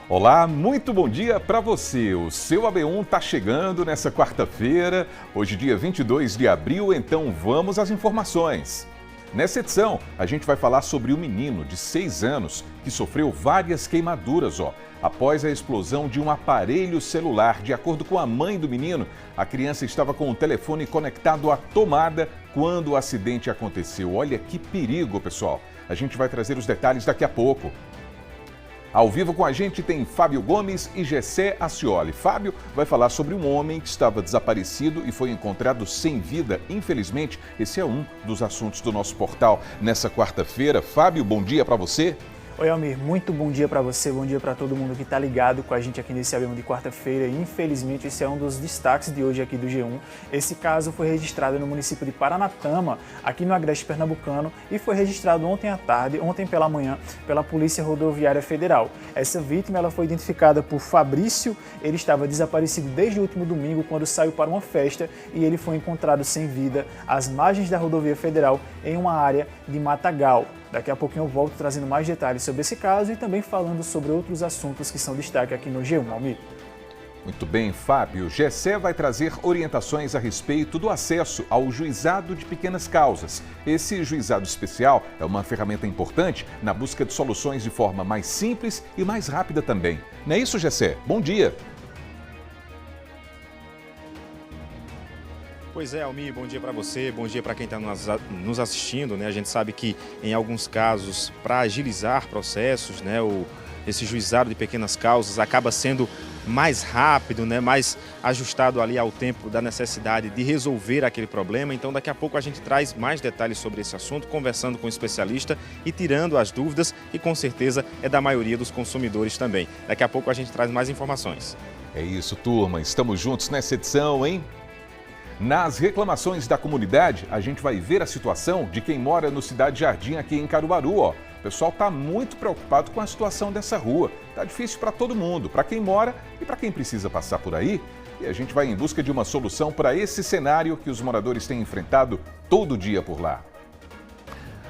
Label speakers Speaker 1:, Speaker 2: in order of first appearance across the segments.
Speaker 1: Olá, muito bom dia para você. O seu AB1 está chegando nessa quarta-feira, hoje dia 22 de abril, então vamos às informações. Nessa edição, a gente vai falar sobre um menino de 6 anos que sofreu várias queimaduras, após a explosão de um aparelho celular. De acordo com a mãe do menino, a criança estava com o telefone conectado à tomada quando o acidente aconteceu. Olha que perigo, pessoal. A gente vai trazer os detalhes daqui a pouco. Ao vivo com a gente tem Fábio Gomes e Gessé Acioli. Fábio vai falar sobre um homem que estava desaparecido e foi encontrado sem vida. Infelizmente, esse é um dos assuntos do nosso portal nessa quarta-feira. Fábio, bom dia para você.
Speaker 2: Oi, Almir, muito bom dia para você, bom dia para todo mundo que está ligado com a gente aqui nesse AB1 de quarta-feira. Infelizmente, esse é um dos destaques de hoje aqui do G1. Esse caso foi registrado no município de Paranatama, aqui no Agreste Pernambucano, e foi registrado ontem pela manhã, pela Polícia Rodoviária Federal. Essa vítima ela foi identificada por Fabrício. Ele estava desaparecido desde o último domingo, quando saiu para uma festa, e ele foi encontrado sem vida às margens da Rodovia Federal, em uma área de matagal. Daqui a pouquinho eu volto trazendo mais detalhes sobre esse caso e também falando sobre outros assuntos que são destaque aqui no G1, Almir.
Speaker 1: Muito bem, Fábio. Gessé vai trazer orientações a respeito do acesso ao juizado de pequenas causas. Esse juizado especial é uma ferramenta importante na busca de soluções de forma mais simples e mais rápida também. Não é isso, Gessé? Bom dia.
Speaker 3: Pois é, Almir, bom dia para você, bom dia para quem está nos assistindo, né? A gente sabe que em alguns casos, para agilizar processos, né, esse juizado de pequenas causas acaba sendo mais rápido, né, mais ajustado ali ao tempo da necessidade de resolver aquele problema. Então daqui a pouco a gente traz mais detalhes sobre esse assunto, conversando com o especialista e tirando as dúvidas, e com certeza é da maioria dos consumidores também. Daqui a pouco a gente traz mais informações.
Speaker 1: É isso, turma, estamos juntos nessa edição, hein? Nas reclamações da comunidade, a gente vai ver a situação de quem mora no Cidade Jardim, aqui em Caruaru. O pessoal está muito preocupado com a situação dessa rua. Está difícil para todo mundo, para quem mora e para quem precisa passar por aí. E a gente vai em busca de uma solução para esse cenário que os moradores têm enfrentado todo dia por lá.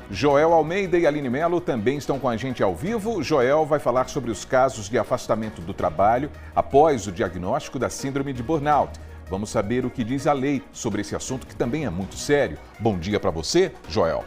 Speaker 1: Joel Almeida e Aline Melo também estão com a gente ao vivo. Joel vai falar sobre os casos de afastamento do trabalho após o diagnóstico da síndrome de burnout. Vamos saber o que diz a lei sobre esse assunto, que também é muito sério. Bom dia para você, Joel.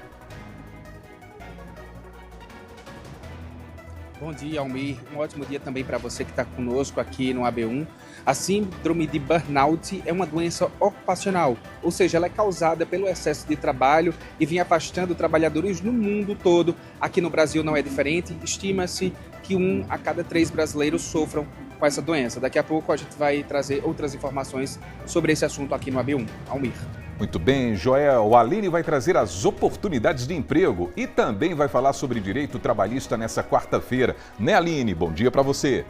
Speaker 4: Bom dia, Almir. Um ótimo dia também para você que está conosco aqui no AB1. A síndrome de burnout é uma doença ocupacional, ou seja, ela é causada pelo excesso de trabalho e vem afastando trabalhadores no mundo todo. Aqui no Brasil não é diferente. Estima-se que 1 a cada 3 brasileiros sofram com essa doença. Daqui a pouco a gente vai trazer outras informações sobre esse assunto aqui no AB1. Almir.
Speaker 1: Muito bem, Joel. A Aline vai trazer as oportunidades de emprego e também vai falar sobre direito trabalhista nessa quarta-feira. Né, Aline? Bom dia para você.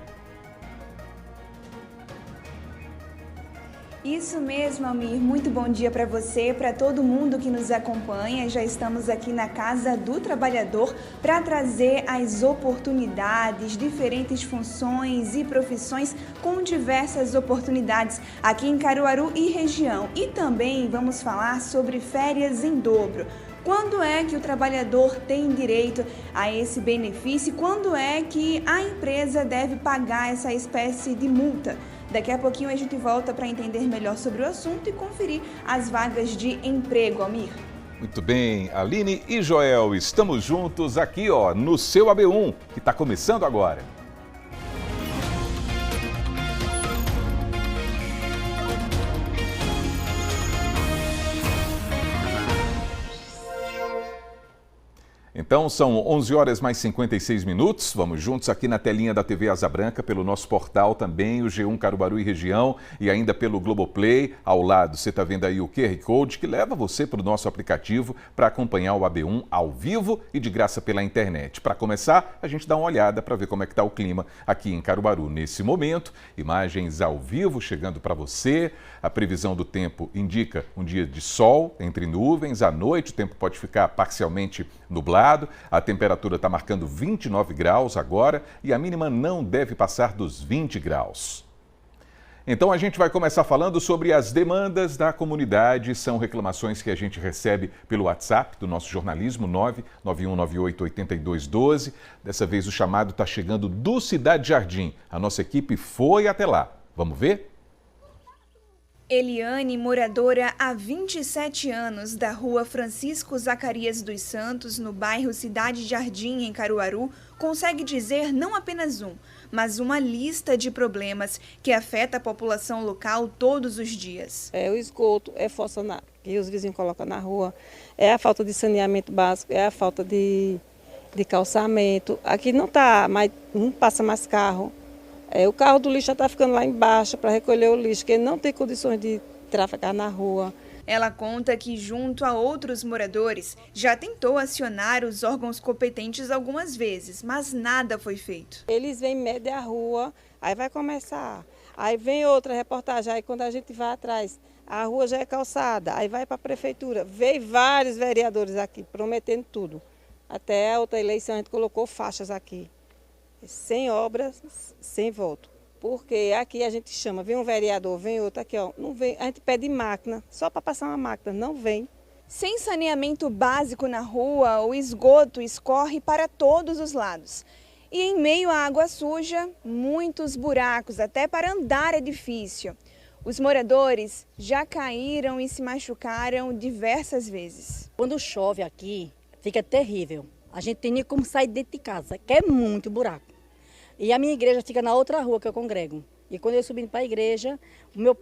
Speaker 5: Isso mesmo, Almir. Muito bom dia para você, para todo mundo que nos acompanha. Já estamos aqui na Casa do Trabalhador para trazer as oportunidades, diferentes funções e profissões com diversas oportunidades aqui em Caruaru e região. E também vamos falar sobre férias em dobro. Quando é que o trabalhador tem direito a esse benefício? Quando é que a empresa deve pagar essa espécie de multa? Daqui a pouquinho a gente volta para entender melhor sobre o assunto e conferir as vagas de emprego, Almir.
Speaker 1: Muito bem, Aline e Joel, estamos juntos aqui, no seu AB1, que está começando agora. Então, são 11 horas mais 56 minutos. Vamos juntos aqui na telinha da TV Asa Branca, pelo nosso portal também, o G1 Caruaru e região, e ainda pelo Globoplay. Ao lado, você está vendo aí o QR Code que leva você para o nosso aplicativo para acompanhar o AB1 ao vivo e de graça pela internet. Para começar, a gente dá uma olhada para ver como é que está o clima aqui em Caruaru nesse momento. Imagens ao vivo chegando para você. A previsão do tempo indica um dia de sol entre nuvens. À noite o tempo pode ficar parcialmente nublado. A temperatura está marcando 29 graus agora e a mínima não deve passar dos 20 graus. Então a gente vai começar falando sobre as demandas da comunidade. São reclamações que a gente recebe pelo WhatsApp do nosso jornalismo, 991988212. Dessa vez o chamado está chegando do Cidade Jardim. A nossa equipe foi até lá. Vamos ver?
Speaker 5: Eliane, moradora há 27 anos da rua Francisco Zacarias dos Santos, no bairro Cidade Jardim, em Caruaru, consegue dizer não apenas mas uma lista de problemas que afeta a população local todos os dias.
Speaker 6: É o esgoto, é fossa que os vizinhos colocam na rua, é a falta de saneamento básico, é a falta de calçamento. Aqui não passa mais carro. O carro do lixo já está ficando lá embaixo para recolher o lixo, que não tem condições de trafegar na rua.
Speaker 5: Ela conta que, junto a outros moradores, já tentou acionar os órgãos competentes algumas vezes, mas nada foi feito.
Speaker 6: Eles vêm medir a rua, aí vai começar. Aí vem outra reportagem, aí quando a gente vai atrás, a rua já é calçada, aí vai para a prefeitura. Veio vários vereadores aqui, prometendo tudo. Até a outra eleição a gente colocou faixas aqui. Sem obras, sem voto. Porque aqui a gente chama, vem um vereador, vem outro aqui, ó, não vem, a gente pede máquina, só para passar uma máquina, não vem.
Speaker 5: Sem saneamento básico na rua, o esgoto escorre para todos os lados. E em meio à água suja, muitos buracos, até para andar é difícil. Os moradores já caíram e se machucaram diversas vezes.
Speaker 7: Quando chove aqui, fica terrível. A gente tem nem como sair dentro de casa, que é muito buraco. E a minha igreja fica na outra rua que eu congrego. E quando eu subindo para a igreja,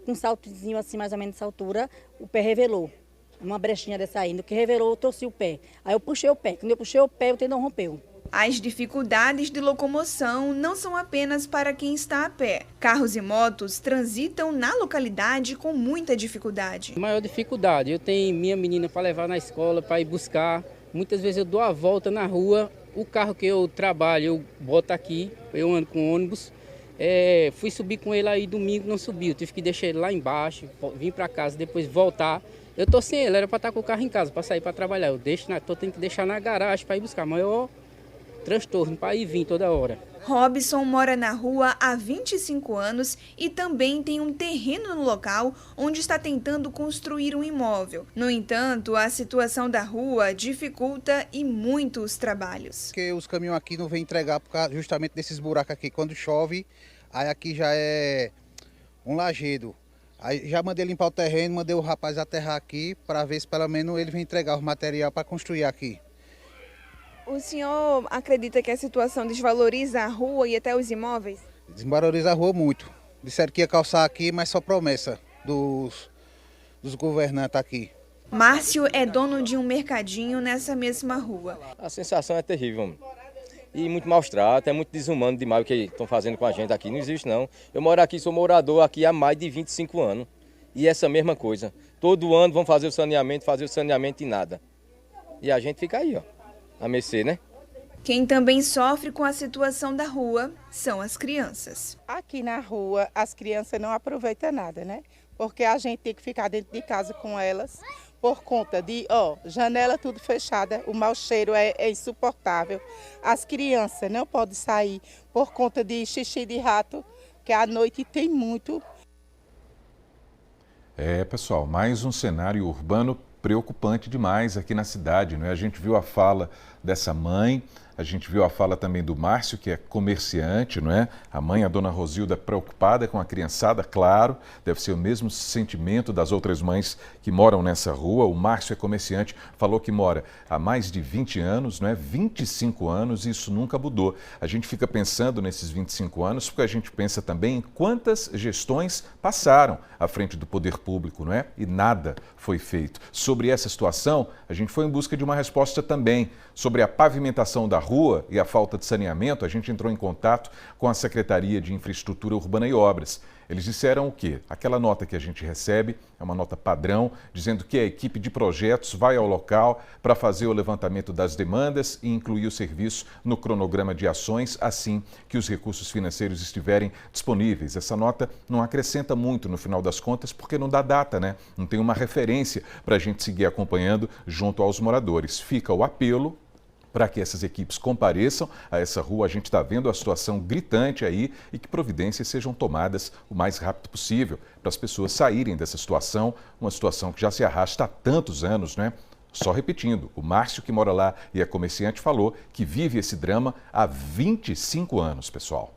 Speaker 7: um saltozinho assim, mais ou menos dessa altura, o pé revelou. Uma brechinha dessa aí, no que revelou, eu torci o pé. Aí eu puxei o pé. Quando eu puxei o pé, o tendão rompeu.
Speaker 5: As dificuldades de locomoção não são apenas para quem está a pé. Carros e motos transitam na localidade com muita dificuldade.
Speaker 8: A maior dificuldade, eu tenho minha menina para levar na escola, para ir buscar. Muitas vezes eu dou a volta na rua, o carro que eu trabalho eu boto aqui, eu ando com ônibus. Fui subir com ele aí domingo, não subiu, tive que deixar ele lá embaixo, vim para casa, depois voltar. Eu tô sem ele, era para estar com o carro em casa, para sair para trabalhar. Eu tenho que deixar na garagem para ir buscar, maior transtorno para ir e vir toda hora.
Speaker 5: Robson mora na rua há 25 anos e também tem um terreno no local onde está tentando construir um imóvel. No entanto, a situação da rua dificulta e muito os trabalhos.
Speaker 9: Porque os caminhões aqui não vêm entregar por causa justamente desses buracos aqui. Quando chove, aí aqui já é um lajedo. Aí já mandei limpar o terreno, mandei o rapaz aterrar aqui para ver se pelo menos ele vem entregar o material para construir aqui.
Speaker 5: O senhor acredita que a situação desvaloriza a rua e até os imóveis?
Speaker 9: Desvaloriza a rua muito. Disseram que ia calçar aqui, mas só promessa dos governantes aqui.
Speaker 5: Márcio é dono de um mercadinho nessa mesma rua.
Speaker 10: A sensação é terrível, homem. E muito maus tratos, é muito desumano demais o que estão fazendo com a gente aqui. Não existe não. Eu moro aqui, sou morador aqui há mais de 25 anos. E essa mesma coisa. Todo ano vão fazer o saneamento e nada. E a gente fica aí, ó. A mercê, né?
Speaker 5: Quem também sofre com a situação da rua são as crianças.
Speaker 11: Aqui na rua, as crianças não aproveitam nada, né? Porque a gente tem que ficar dentro de casa com elas por conta de, janela tudo fechada, o mau cheiro é insuportável. As crianças não podem sair por conta de xixi de rato, que à noite tem muito.
Speaker 1: Pessoal, mais um cenário urbano preocupante demais aqui na cidade, não é? A gente viu a fala dessa mãe, a gente viu a fala também do Márcio, que é comerciante, não é? A mãe, a dona Rosilda, preocupada com a criançada, claro, deve ser o mesmo sentimento das outras mães que moram nessa rua. O Márcio é comerciante, falou que mora há mais de 20 anos, não é? 25 anos, e isso nunca mudou. A gente fica pensando nesses 25 anos, porque a gente pensa também em quantas gestões passaram à frente do poder público, não é? E nada foi feito. Sobre essa situação, a gente foi em busca de uma resposta também. Sobre a pavimentação da rua e a falta de saneamento, a gente entrou em contato com a Secretaria de Infraestrutura Urbana e Obras. Eles disseram o quê? Aquela nota que a gente recebe é uma nota padrão, dizendo que a equipe de projetos vai ao local para fazer o levantamento das demandas e incluir o serviço no cronograma de ações, assim que os recursos financeiros estiverem disponíveis. Essa nota não acrescenta muito no final das contas, porque não dá data, né? Não tem uma referência para a gente seguir acompanhando junto aos moradores. Fica o apelo para que essas equipes compareçam a essa rua. A gente está vendo a situação gritante aí e que providências sejam tomadas o mais rápido possível para as pessoas saírem dessa situação, uma situação que já se arrasta há tantos anos, né? Só repetindo, o Márcio, que mora lá e é comerciante, falou que vive esse drama há 25 anos, pessoal.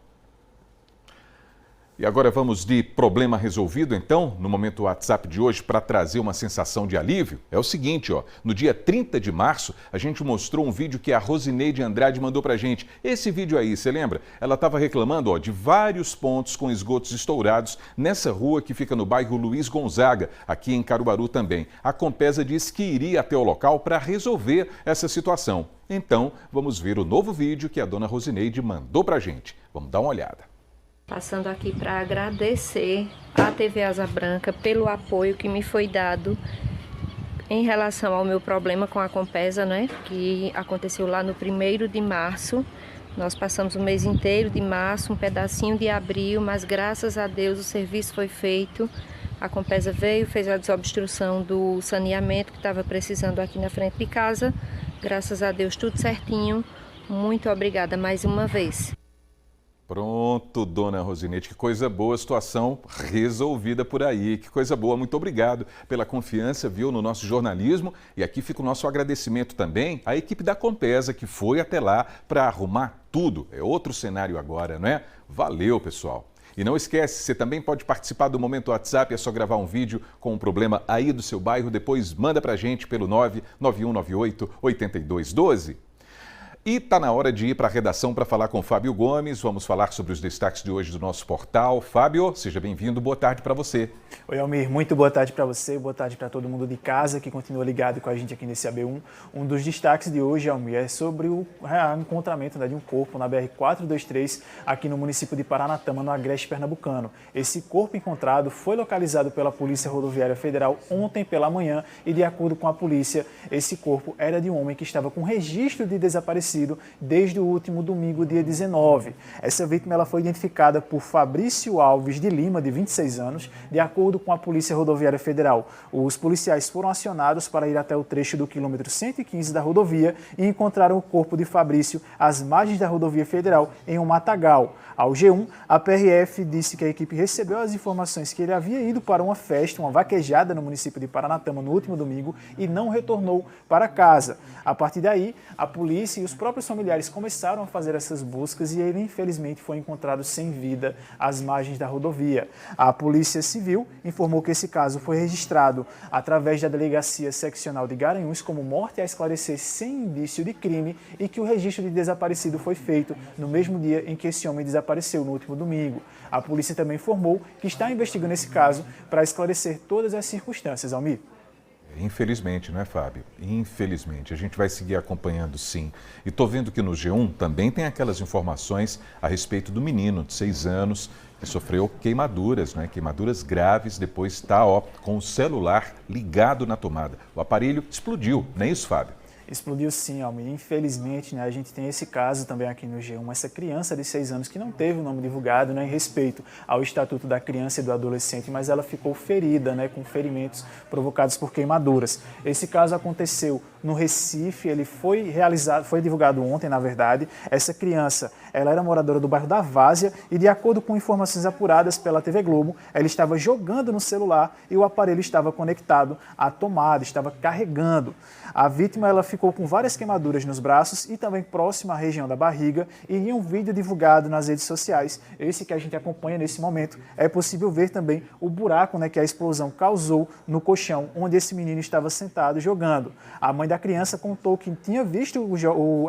Speaker 1: E agora vamos de problema resolvido, então, no momento WhatsApp de hoje, para trazer uma sensação de alívio. É o seguinte, ó, no dia 30 de março, a gente mostrou um vídeo que a Rosineide Andrade mandou pra gente. Esse vídeo aí, você lembra? Ela estava reclamando, ó, de vários pontos com esgotos estourados nessa rua que fica no bairro Luiz Gonzaga, aqui em Caruaru também. A Compesa disse que iria até o local para resolver essa situação. Então, vamos ver o novo vídeo que a dona Rosineide mandou pra gente. Vamos dar uma olhada.
Speaker 12: Passando aqui para agradecer à TV Asa Branca pelo apoio que me foi dado em relação ao meu problema com a Compesa, né? Que aconteceu lá no 1º de março. Nós passamos o mês inteiro de março, um pedacinho de abril, mas graças a Deus o serviço foi feito. A Compesa veio, fez a desobstrução do saneamento que estava precisando aqui na frente de casa. Graças a Deus tudo certinho. Muito obrigada mais uma vez.
Speaker 1: Pronto, dona Rosineide, que coisa boa, situação resolvida por aí, que coisa boa. Muito obrigado pela confiança, viu, no nosso jornalismo. E aqui fica o nosso agradecimento também à equipe da Compesa, que foi até lá para arrumar tudo. É outro cenário agora, não é? Valeu, pessoal. E não esquece, você também pode participar do Momento WhatsApp, é só gravar um vídeo com um problema aí do seu bairro, depois manda pra gente pelo 99198-8212. E está na hora de ir para a redação para falar com o Fábio Gomes. Vamos falar sobre os destaques de hoje do nosso portal. Fábio, seja bem-vindo. Boa tarde para você.
Speaker 2: Oi, Almir. Muito boa tarde para você. Boa tarde para todo mundo de casa que continua ligado com a gente aqui nesse AB1. Um dos destaques de hoje, Almir, é sobre o encontramento, né, de um corpo na BR-423 aqui no município de Paranatama, no Agreste Pernambucano. Esse corpo encontrado foi localizado pela Polícia Rodoviária Federal ontem pela manhã e, de acordo com a polícia, esse corpo era de um homem que estava com registro de desaparecido desde o último domingo, dia 19. Essa vítima ela foi identificada por Fabrício Alves de Lima, de 26 anos, de acordo com a Polícia Rodoviária Federal. Os policiais foram acionados para ir até o trecho do quilômetro 115 da rodovia e encontraram o corpo de Fabrício às margens da rodovia federal, em um matagal. Ao G1, a PRF disse que a equipe recebeu as informações que ele havia ido para uma festa, uma vaquejada no município de Paranatama no último domingo e não retornou para casa. A partir daí, a polícia e os próprios familiares começaram a fazer essas buscas e ele, infelizmente, foi encontrado sem vida às margens da rodovia. A Polícia Civil informou que esse caso foi registrado através da Delegacia Seccional de Garanhuns como morte a esclarecer sem indício de crime e que o registro de desaparecido foi feito no mesmo dia em que esse homem desapareceu, no último domingo. A polícia também informou que está investigando esse caso para esclarecer todas as circunstâncias, Almir.
Speaker 1: Infelizmente, não é, Fábio? Infelizmente. A gente vai seguir acompanhando, sim. E estou vendo que no G1 também tem aquelas informações a respeito do menino de 6 anos que sofreu queimaduras, né? Queimaduras graves, depois está com o celular ligado na tomada. O aparelho explodiu, não é isso, Fábio?
Speaker 2: Explodiu sim, Almir. Infelizmente, né, a gente tem esse caso também aqui no G1, essa criança de 6 anos que não teve o nome divulgado, né, em respeito ao Estatuto da Criança e do Adolescente, mas ela ficou ferida, né, com ferimentos provocados por queimaduras. Esse caso aconteceu no Recife, ele foi divulgado ontem, na verdade. Essa criança, ela era moradora do bairro da Várzea e, de acordo com informações apuradas pela TV Globo, ela estava jogando no celular e o aparelho estava conectado à tomada, estava carregando. A vítima, ela ficou com várias queimaduras nos braços e também próxima à região da barriga, e em um vídeo divulgado nas redes sociais, esse que a gente acompanha nesse momento, é possível ver também o buraco, né, que a explosão causou no colchão onde esse menino estava sentado jogando. A mãe da criança contou que tinha visto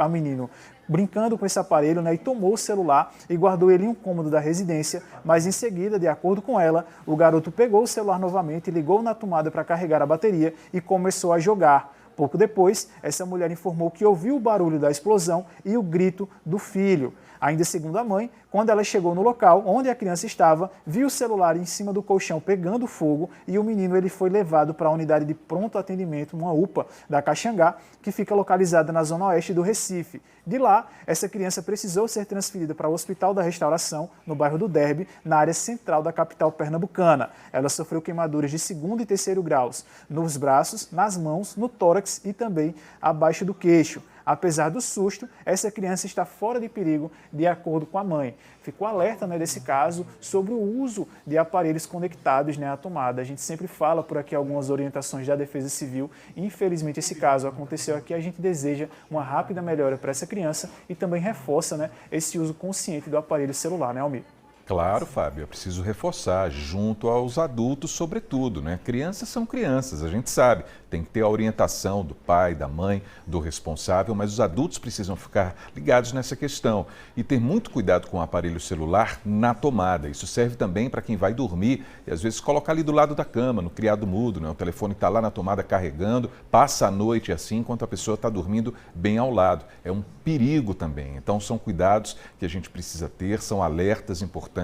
Speaker 2: a menino brincando com esse aparelho, né, e tomou o celular e guardou ele em um cômodo da residência, mas em seguida, de acordo com ela, o garoto pegou o celular novamente, ligou na tomada para carregar a bateria e começou a jogar. Pouco depois, essa mulher informou que ouviu o barulho da explosão e o grito do filho. Ainda segundo a mãe, quando ela chegou no local onde a criança estava, viu o celular em cima do colchão pegando fogo e o menino ele foi levado para a unidade de pronto atendimento, uma UPA, da Caxangá, que fica localizada na zona oeste do Recife. De lá, essa criança precisou ser transferida para o Hospital da Restauração, no bairro do Derby, na área central da capital pernambucana. Ela sofreu queimaduras de 2º e 3º graus nos braços, nas mãos, no tórax e também abaixo do queixo. Apesar do susto, essa criança está fora de perigo de acordo com a mãe. Ficou alerta, né, desse caso sobre o uso de aparelhos conectados, né, à tomada. A gente sempre fala por aqui algumas orientações da Defesa Civil. Infelizmente esse caso aconteceu aqui. A gente deseja uma rápida melhora para essa criança e também reforça, né, esse uso consciente do aparelho celular, né, Almir?
Speaker 1: Claro, Fábio, é preciso reforçar junto aos adultos, sobretudo, né? Crianças são crianças, a gente sabe, tem que ter a orientação do pai, da mãe, do responsável, mas os adultos precisam ficar ligados nessa questão e ter muito cuidado com o aparelho celular na tomada. Isso serve também para quem vai dormir e às vezes colocar ali do lado da cama, no criado mudo, né? O telefone está lá na tomada carregando, passa a noite assim, enquanto a pessoa está dormindo bem ao lado. É um perigo também, então são cuidados que a gente precisa ter, são alertas importantes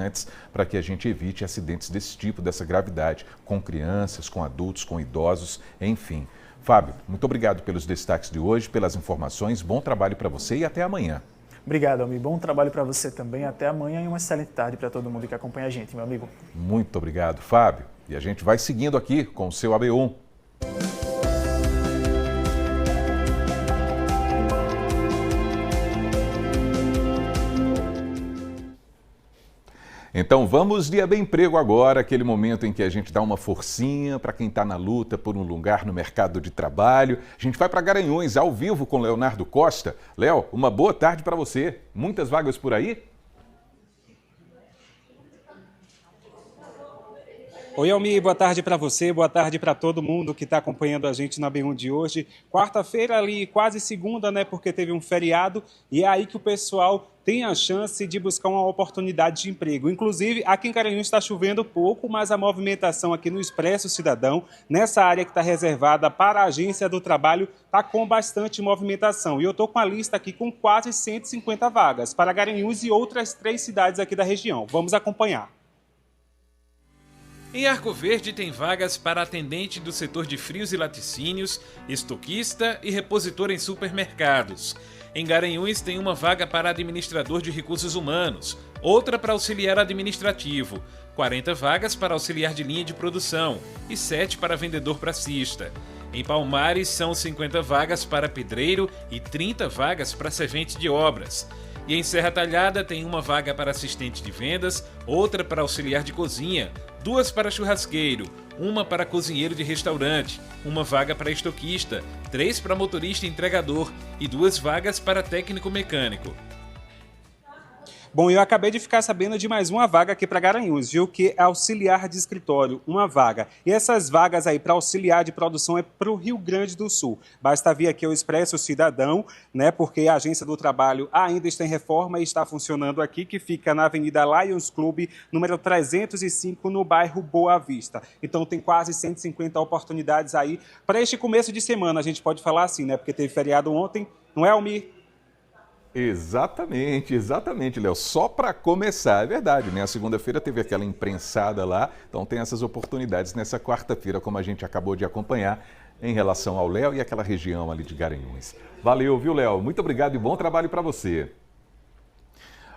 Speaker 1: para que a gente evite acidentes desse tipo, dessa gravidade, com crianças, com adultos, com idosos, enfim. Fábio, muito obrigado pelos destaques de hoje, pelas informações, bom trabalho para você e até amanhã.
Speaker 2: Obrigado, Almir. Bom trabalho para você também. Até amanhã e uma excelente tarde para todo mundo que acompanha a gente, meu amigo.
Speaker 1: Muito obrigado, Fábio. E a gente vai seguindo aqui com o seu AB1. Então vamos de Emprego agora, aquele momento em que a gente dá uma forcinha para quem está na luta por um lugar no mercado de trabalho. A gente vai para Garanhuns, ao vivo com Leonardo Costa. Léo, uma boa tarde para você. Muitas vagas por aí?
Speaker 13: Oi, Almir, boa tarde para você, boa tarde para todo mundo que está acompanhando a gente na B1 de hoje. Quarta-feira ali, quase segunda, né, porque teve um feriado e é aí que o pessoal tem a chance de buscar uma oportunidade de emprego. Inclusive, aqui em Garanhuns está chovendo pouco, mas a movimentação aqui no Expresso Cidadão, nessa área que está reservada para a Agência do Trabalho, está com bastante movimentação. E eu estou com a lista aqui com quase 150 vagas para Garanhuns e outras 3 cidades aqui da região. Vamos acompanhar.
Speaker 14: Em Arco Verde tem vagas para atendente do setor de frios e laticínios, estoquista e repositor em supermercados. Em Garanhuns tem uma vaga para administrador de recursos humanos, outra para auxiliar administrativo, 40 vagas para auxiliar de linha de produção e 7 para vendedor praçista. Em Palmares são 50 vagas para pedreiro e 30 vagas para servente de obras. E em Serra Talhada tem uma vaga para assistente de vendas, outra para auxiliar de cozinha, 2 para churrasqueiro, uma para cozinheiro de restaurante, uma vaga para estoquista, 3 para motorista e entregador e 2 vagas para técnico mecânico.
Speaker 13: Bom, eu acabei de ficar sabendo de mais uma vaga aqui para Garanhuns, viu? Que é auxiliar de escritório, uma vaga. E essas vagas aí para auxiliar de produção é para o Rio Grande do Sul. Basta vir aqui ao Expresso Cidadão, né? Porque a Agência do Trabalho ainda está em reforma e está funcionando aqui, que fica na Avenida Lions Club, número 305, no bairro Boa Vista. Então tem quase 150 oportunidades aí para este começo de semana, a gente pode falar assim, né? Porque teve feriado ontem, não é, Almir?
Speaker 1: Exatamente, Léo. Só para começar, é verdade, né? A segunda-feira teve aquela imprensada lá, então tem essas oportunidades nessa quarta-feira, como a gente acabou de acompanhar, em relação ao Léo e aquela região ali de Garanhuns. Valeu, viu, Léo? Muito obrigado e bom trabalho para você.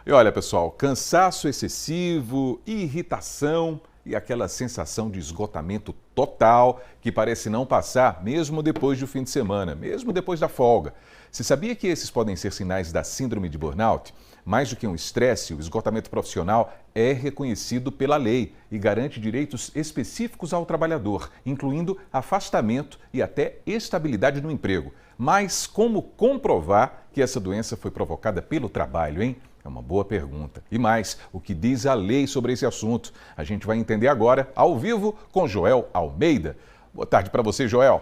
Speaker 1: E olha, pessoal, cansaço excessivo, irritação e aquela sensação de esgotamento total que parece não passar mesmo depois do fim de semana, mesmo depois da folga. Você sabia que esses podem ser sinais da síndrome de burnout? Mais do que um estresse, o esgotamento profissional é reconhecido pela lei e garante direitos específicos ao trabalhador, incluindo afastamento e até estabilidade no emprego. Mas como comprovar que essa doença foi provocada pelo trabalho, hein? É uma boa pergunta. E mais, o que diz a lei sobre esse assunto? A gente vai entender agora, ao vivo, com Joel Almeida. Boa tarde para você, Joel.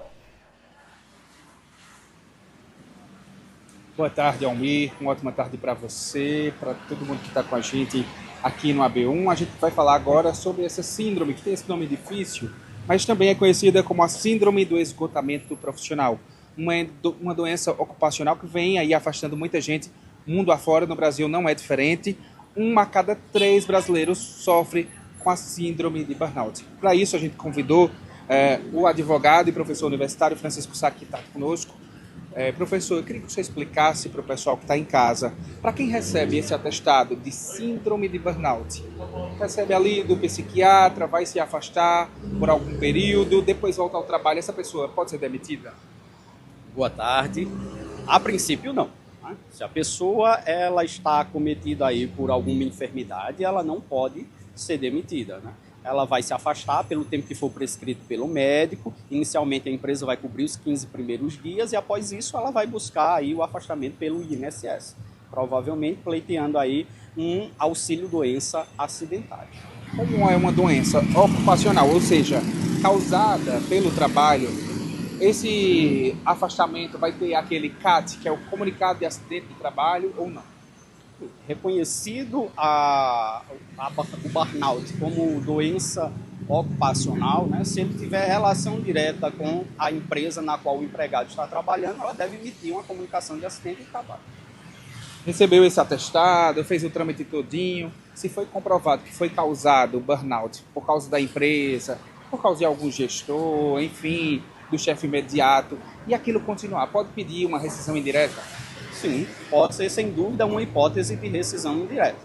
Speaker 4: Boa tarde, Almir. Uma ótima tarde para você, para todo mundo que está com a gente aqui no AB1. A gente vai falar agora sobre essa síndrome, que tem esse nome difícil, mas também é conhecida como a síndrome do esgotamento profissional. Uma doença ocupacional que vem aí afastando muita gente mundo afora. No Brasil não é diferente. 1 a cada 3 brasileiros sofre com a síndrome de burnout. Para isso a gente convidou o advogado e professor universitário Francisco Sá, que está conosco. Professor, eu queria que você explicasse para o pessoal que está em casa, para quem recebe esse atestado de síndrome de burnout, recebe ali do psiquiatra, vai se afastar por algum período, depois volta ao trabalho, essa pessoa pode ser demitida?
Speaker 15: Boa tarde. A princípio, não. Se a pessoa ela está acometida aí por alguma enfermidade, ela não pode ser demitida, né? Ela vai se afastar pelo tempo que for prescrito pelo médico. Inicialmente a empresa vai cobrir os 15 primeiros dias e após isso ela vai buscar aí o afastamento pelo INSS, provavelmente pleiteando aí um auxílio doença acidentária.
Speaker 4: Como é uma doença ocupacional, ou seja, causada pelo trabalho, esse afastamento vai ter aquele CAT, que é o comunicado de acidente de trabalho, ou não?
Speaker 15: Reconhecido o burnout como doença ocupacional, né? Se ele tiver relação direta com a empresa na qual o empregado está trabalhando, ela deve emitir uma comunicação de acidente de trabalho.
Speaker 4: Recebeu esse atestado, fez o trâmite todinho. Se foi comprovado que foi causado o burnout por causa da empresa, por causa de algum gestor, enfim, do chefe imediato, e aquilo continuar, pode pedir uma rescisão indireta?
Speaker 15: Sim, pode ser sem dúvida uma hipótese de rescisão indireta.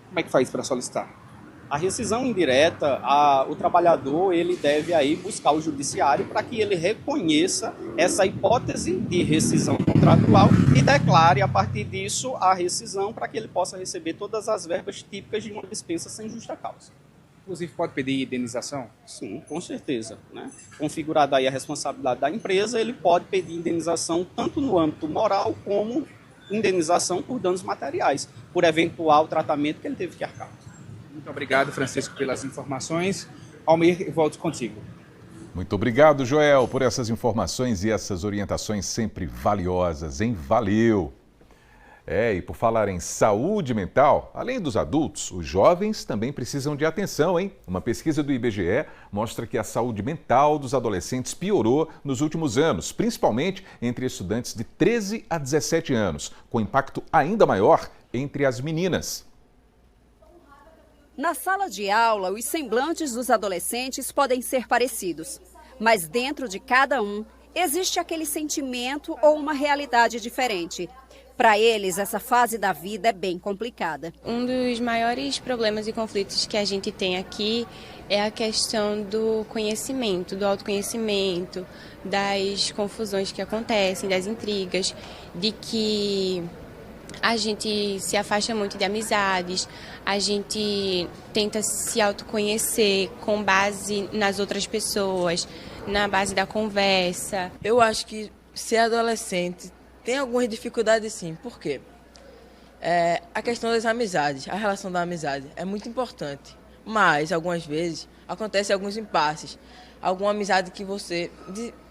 Speaker 4: Como é que faz para solicitar?
Speaker 15: A rescisão indireta, o trabalhador ele deve aí buscar o judiciário para que ele reconheça essa hipótese de rescisão contratual e declare a partir disso a rescisão para que ele possa receber todas as verbas típicas de uma dispensa sem justa causa.
Speaker 4: Inclusive pode pedir indenização?
Speaker 15: Sim, com certeza, né? Configurada aí a responsabilidade da empresa, ele pode pedir indenização tanto no âmbito moral como indenização por danos materiais, por eventual tratamento que ele teve que arcar.
Speaker 4: Muito obrigado, Francisco, pelas informações. Almir, volto contigo.
Speaker 1: Muito obrigado, Joel, por essas informações e essas orientações sempre valiosas, hein? Valeu! E por falar em saúde mental, além dos adultos, os jovens também precisam de atenção, hein? Uma pesquisa do IBGE mostra que a saúde mental dos adolescentes piorou nos últimos anos, principalmente entre estudantes de 13 a 17 anos, com impacto ainda maior entre as meninas.
Speaker 16: Na sala de aula, os semblantes dos adolescentes podem ser parecidos, mas dentro de cada um existe aquele sentimento ou uma realidade diferente. Para eles, essa fase da vida é bem complicada.
Speaker 17: Um dos maiores problemas e conflitos que a gente tem aqui é a questão do conhecimento, do autoconhecimento, das confusões que acontecem, das intrigas, de que a gente se afasta muito de amizades, a gente tenta se autoconhecer com base nas outras pessoas, na base da conversa.
Speaker 18: Eu acho que ser adolescente tem algumas dificuldades sim. Por quê? A questão das amizades, a relação da amizade é muito importante, mas algumas vezes acontecem alguns impasses. Alguma amizade que você,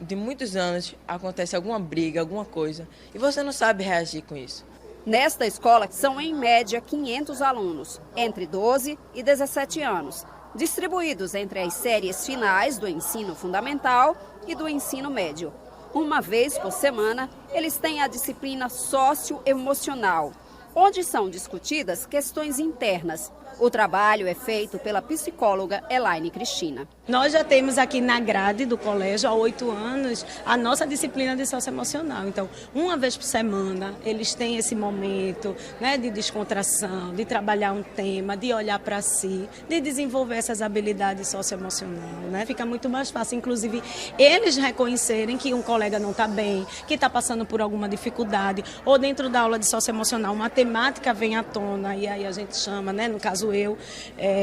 Speaker 18: de muitos anos, acontece alguma briga, alguma coisa, e você não sabe reagir com isso.
Speaker 16: Nesta escola são em média 500 alunos, entre 12 e 17 anos, distribuídos entre as séries finais do ensino fundamental e do ensino médio. Uma vez por semana, eles têm a disciplina socioemocional, onde são discutidas questões internas. O trabalho é feito pela psicóloga Elaine Cristina.
Speaker 19: Nós já temos aqui na grade do colégio há 8 anos a nossa disciplina de socioemocional. Então, uma vez por semana, eles têm esse momento, né, de descontração, de trabalhar um tema, de olhar para si, de desenvolver essas habilidades socioemocionais, né? Fica muito mais fácil, inclusive, eles reconhecerem que um colega não está bem, que está passando por alguma dificuldade, ou dentro da aula de socioemocional, uma temática vem à tona, e aí a gente chama, né, no caso eu,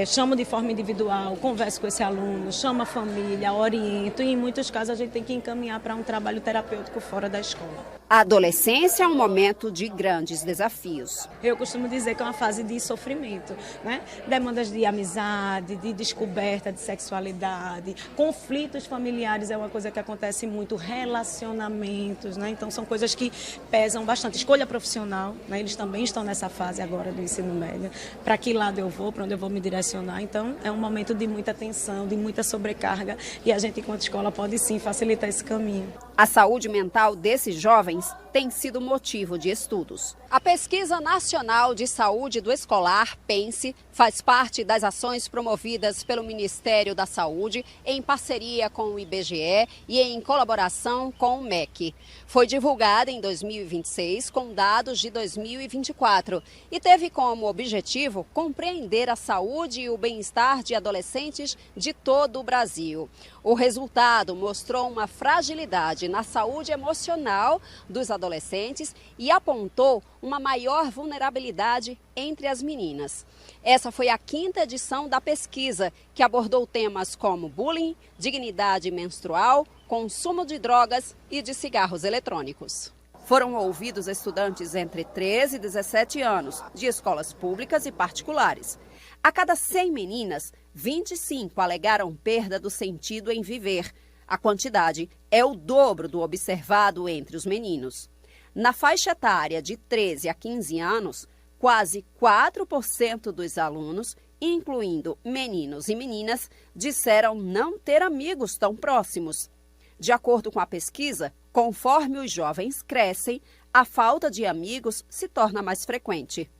Speaker 19: chamo de forma individual, converso com esse aluno, chamo a família, oriento, e em muitos casos a gente tem que encaminhar para um trabalho terapêutico fora da escola.
Speaker 16: A adolescência é um momento de grandes desafios.
Speaker 19: Eu costumo dizer que é uma fase de sofrimento, né? Demandas de amizade, de descoberta de sexualidade, conflitos familiares é uma coisa que acontece muito, relacionamentos, né? Então são coisas que pesam bastante. Escolha profissional, né? Eles também estão nessa fase agora do ensino médio. Para que lado eu vou, para onde eu vou me direcionar? Então é um momento de muita tensão, de muita sobrecarga, e a gente, enquanto escola, pode sim facilitar esse caminho.
Speaker 16: A saúde mental desses jovens tem sido motivo de estudos. A Pesquisa Nacional de Saúde do Escolar, PENSE, faz parte das ações promovidas pelo Ministério da Saúde em parceria com o IBGE e em colaboração com o MEC. Foi divulgada em 2026 com dados de 2024 e teve como objetivo compreender a saúde e o bem-estar de adolescentes de todo o Brasil. O resultado mostrou uma fragilidade na saúde emocional dos adolescentes e apontou uma maior vulnerabilidade entre as meninas. Essa foi a 5ª edição da pesquisa, que abordou temas como bullying, dignidade menstrual, consumo de drogas e de cigarros eletrônicos. Foram ouvidos estudantes entre 13 e 17 anos, de escolas públicas e particulares. A cada 100 meninas, 25 alegaram perda do sentido em viver. A quantidade é o dobro do observado entre os meninos. Na faixa etária de 13 a 15 anos, quase 4% dos alunos, incluindo meninos e meninas, disseram não ter amigos tão próximos. De acordo com a pesquisa, conforme os jovens crescem, a falta de amigos se torna mais frequente.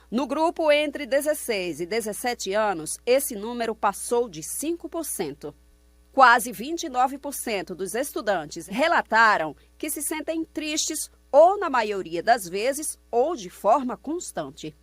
Speaker 16: No grupo entre 16 e 17 anos, esse número passou de 5%. Quase 29% dos estudantes relataram que se sentem tristes ou, na maioria das vezes, ou de forma constante.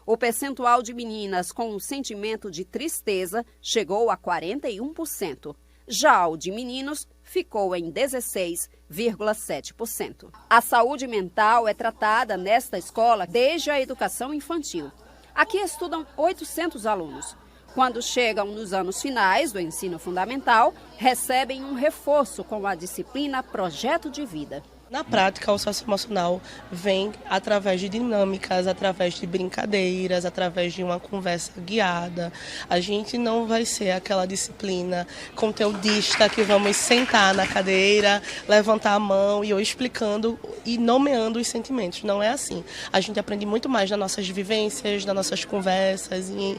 Speaker 16: O percentual de meninas com um sentimento de tristeza chegou a 41%. Já o de meninos ficou em 16,7%. A saúde mental é tratada nesta escola desde a educação infantil. Aqui estudam 800 alunos. Quando chegam nos anos finais do ensino fundamental, recebem um reforço com a disciplina Projeto de Vida.
Speaker 20: Na prática, o socioemocional vem através de dinâmicas, através de brincadeiras, através de uma conversa guiada. A gente não vai ser aquela disciplina conteudista que vamos sentar na cadeira, levantar a mão e eu explicando e nomeando os sentimentos. Não é assim. A gente aprende muito mais das nossas vivências, das nossas conversas, em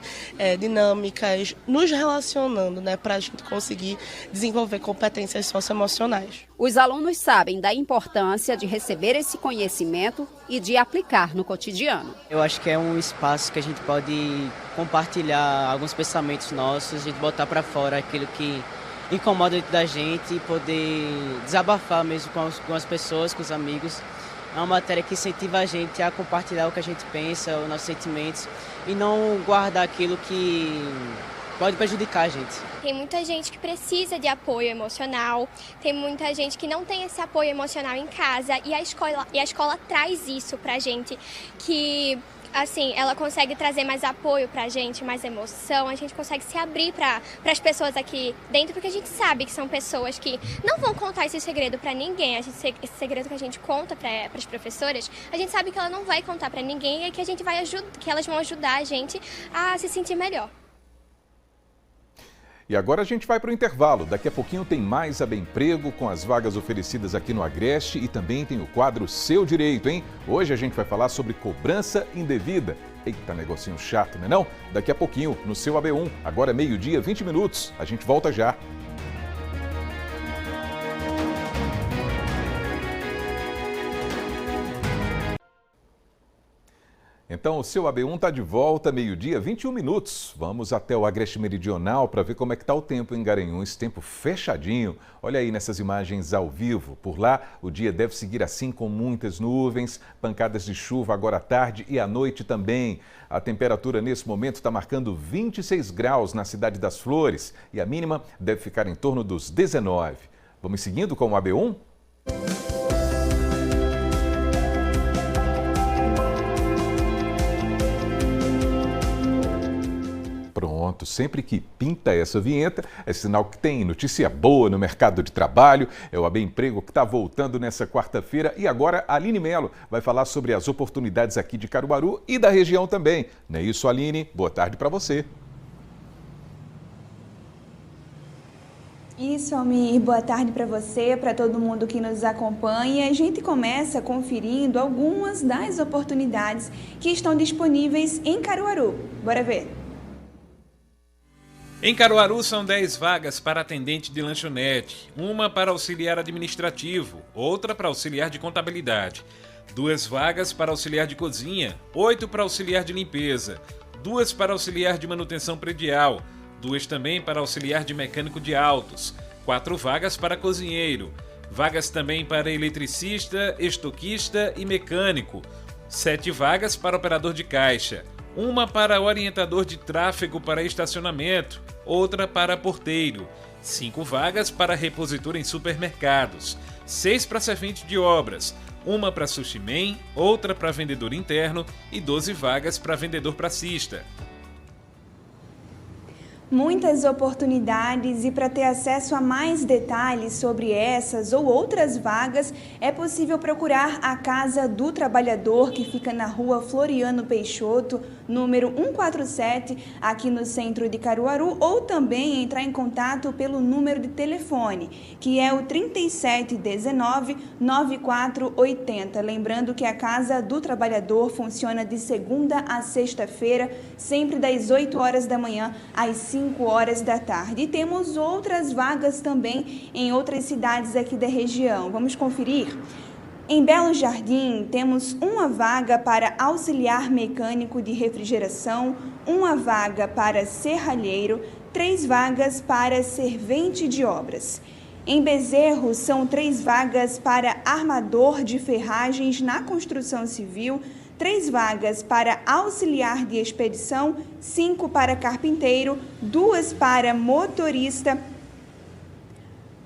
Speaker 20: dinâmicas, nos relacionando, né, para a gente conseguir desenvolver competências socioemocionais.
Speaker 16: Os alunos sabem da importância de receber esse conhecimento e de aplicar no cotidiano.
Speaker 21: Eu acho que é um espaço que a gente pode compartilhar alguns pensamentos nossos, a gente botar para fora aquilo que incomoda dentro da gente e poder desabafar mesmo com as pessoas, com os amigos. É uma matéria que incentiva a gente a compartilhar o que a gente pensa, os nossos sentimentos e não guardar aquilo que pode prejudicar a gente.
Speaker 22: Tem muita gente que precisa de apoio emocional, tem muita gente que não tem esse apoio emocional em casa e a escola traz isso pra gente, que assim, ela consegue trazer mais apoio pra gente, mais emoção, a gente consegue se abrir para as pessoas aqui dentro, porque a gente sabe que são pessoas que não vão contar esse segredo pra ninguém, esse segredo que a gente conta para as professoras, a gente sabe que ela não vai contar pra ninguém e que que elas vão ajudar a gente a se sentir melhor.
Speaker 1: E agora a gente vai para o intervalo. Daqui a pouquinho tem mais Abem Emprego com as vagas oferecidas aqui no Agreste e também tem o quadro Seu Direito, hein? Hoje a gente vai falar sobre cobrança indevida. Eita, negocinho chato, né não? Daqui a pouquinho no seu AB1, agora 12h, 20 minutos. A gente volta já. Então, o seu AB1 está de volta, 12h, 21 minutos. Vamos até o Agreste Meridional para ver como é que está o tempo em Garanhuns. Tempo fechadinho. Olha aí nessas imagens ao vivo. Por lá, o dia deve seguir assim com muitas nuvens, pancadas de chuva agora à tarde e à noite também. A temperatura nesse momento está marcando 26 graus na Cidade das Flores e a mínima deve ficar em torno dos 19. Vamos seguindo com o AB1? Pronto, sempre que pinta essa vinheta, é sinal que tem notícia boa no mercado de trabalho. É o Abem Emprego que está voltando nessa quarta-feira. E agora a Aline Melo vai falar sobre as oportunidades aqui de Caruaru e da região também. Não é isso, Aline? Boa tarde para você.
Speaker 5: Isso, Almir. Boa tarde para você, para todo mundo que nos acompanha. A gente começa conferindo algumas das oportunidades que estão disponíveis em Caruaru. Bora ver.
Speaker 14: Em Caruaru são 10 vagas para atendente de lanchonete, uma para auxiliar administrativo, outra para auxiliar de contabilidade, 2 vagas para auxiliar de cozinha, 8 para auxiliar de limpeza, 2 para auxiliar de manutenção predial, 2 também para auxiliar de mecânico de autos, 4 vagas para cozinheiro, vagas também para eletricista, estoquista e mecânico, 7 vagas para operador de caixa, uma para orientador de tráfego para estacionamento, outra para porteiro 5 vagas para repositor em supermercados, 6 para servente de obras, 1 para sushi man, outra para vendedor interno e 12 vagas para vendedor praçista.
Speaker 5: Muitas oportunidades, e para ter acesso a mais detalhes sobre essas ou outras vagas, é possível procurar a Casa do Trabalhador, que fica na rua Floriano Peixoto, número 147, aqui no centro de Caruaru, ou também entrar em contato pelo número de telefone, que é o 3719-9480. Lembrando que a Casa do Trabalhador funciona de segunda a sexta-feira, sempre das 8 horas da manhã às 5 horas da tarde. E temos outras vagas também em outras cidades aqui da região. Vamos conferir? Em Belo Jardim, temos uma vaga para auxiliar mecânico de refrigeração, uma vaga para serralheiro, 3 vagas para servente de obras. Em Bezerro, são 3 vagas para armador de ferragens na construção civil, 3 vagas para auxiliar de expedição, 5 para carpinteiro, 2 para motorista,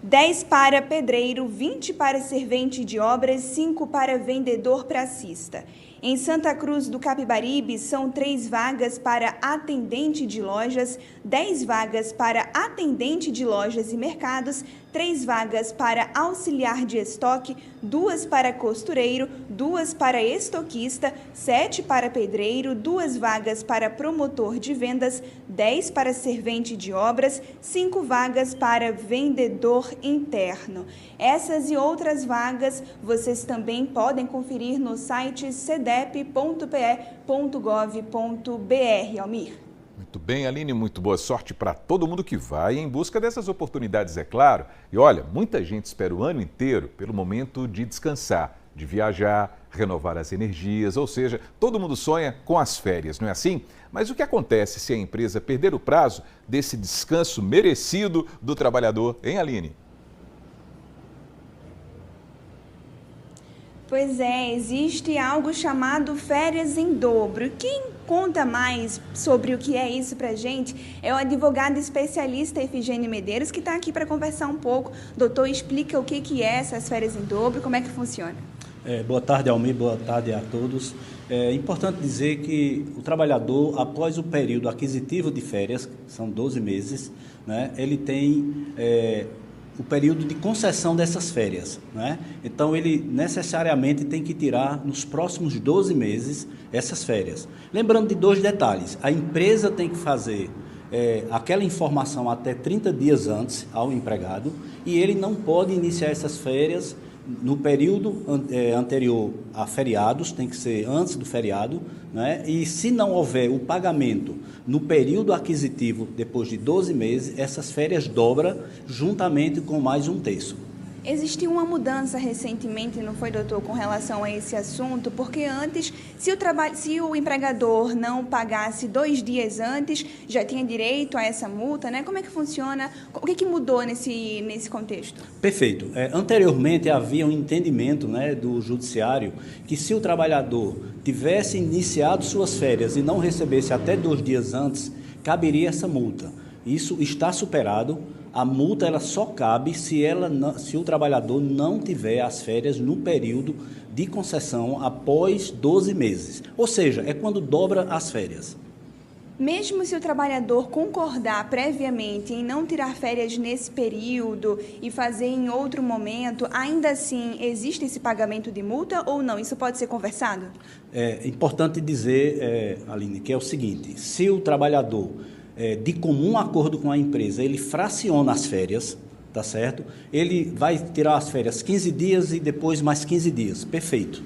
Speaker 5: 10 para pedreiro, 20 para servente de obras, 5 para vendedor praçista. Em Santa Cruz do Capibaribe, são 3 vagas para atendente de lojas, 10 vagas para atendente de lojas e mercados, 3 vagas para auxiliar de estoque, 2 para costureiro, 2 para estoquista, 7 para pedreiro, 2 vagas para promotor de vendas, 10 para servente de obras, 5 vagas para vendedor interno. Essas e outras vagas vocês também podem conferir no site cedep.pe.gov.br. Almir.
Speaker 1: Muito bem, Aline, muito boa sorte para todo mundo que vai em busca dessas oportunidades, é claro. E olha, muita gente espera o ano inteiro pelo momento de descansar, de viajar, renovar as energias, ou seja, todo mundo sonha com as férias, não é assim? Mas o que acontece se a empresa perder o prazo desse descanso merecido do trabalhador, hein, Aline?
Speaker 5: Pois é, existe algo chamado férias em dobro. Quem conta mais sobre o que é isso pra gente é o advogado especialista Efigênio Medeiros, que está aqui para conversar um pouco. Doutor, explica o que é essas férias em dobro, como é que funciona?
Speaker 3: Boa tarde, Almir, boa tarde a todos. É importante dizer que o trabalhador, após o período aquisitivo de férias, que são 12 meses, né, ele tem o período de concessão dessas férias, né? Então, ele necessariamente tem que tirar nos próximos 12 meses essas férias. Lembrando de 2 detalhes: a empresa tem que fazer aquela informação até 30 dias antes ao empregado, e ele não pode iniciar essas férias no período anterior a feriados, tem que ser antes do feriado, né? E se não houver o pagamento no período aquisitivo, depois de 12 meses, essas férias dobram juntamente com mais 1/3.
Speaker 5: Existiu uma mudança recentemente, não foi, doutor, com relação a esse assunto? Porque antes, se o empregador não pagasse 2 dias antes, já tinha direito a essa multa, né? Como é que funciona? O que mudou nesse contexto?
Speaker 3: Perfeito. Anteriormente havia um entendimento, né, do judiciário que se o trabalhador tivesse iniciado suas férias e não recebesse até 2 dias antes, caberia essa multa. Isso está superado. A multa ela só cabe se o trabalhador não tiver as férias no período de concessão após 12 meses. Ou seja, é quando dobra as férias.
Speaker 5: Mesmo se o trabalhador concordar previamente em não tirar férias nesse período e fazer em outro momento, ainda assim existe esse pagamento de multa ou não? Isso pode ser conversado?
Speaker 3: É importante dizer, Aline, que é o seguinte: se o trabalhador de comum acordo com a empresa, ele fraciona as férias, tá certo? Ele vai tirar as férias 15 dias e depois mais 15 dias, perfeito.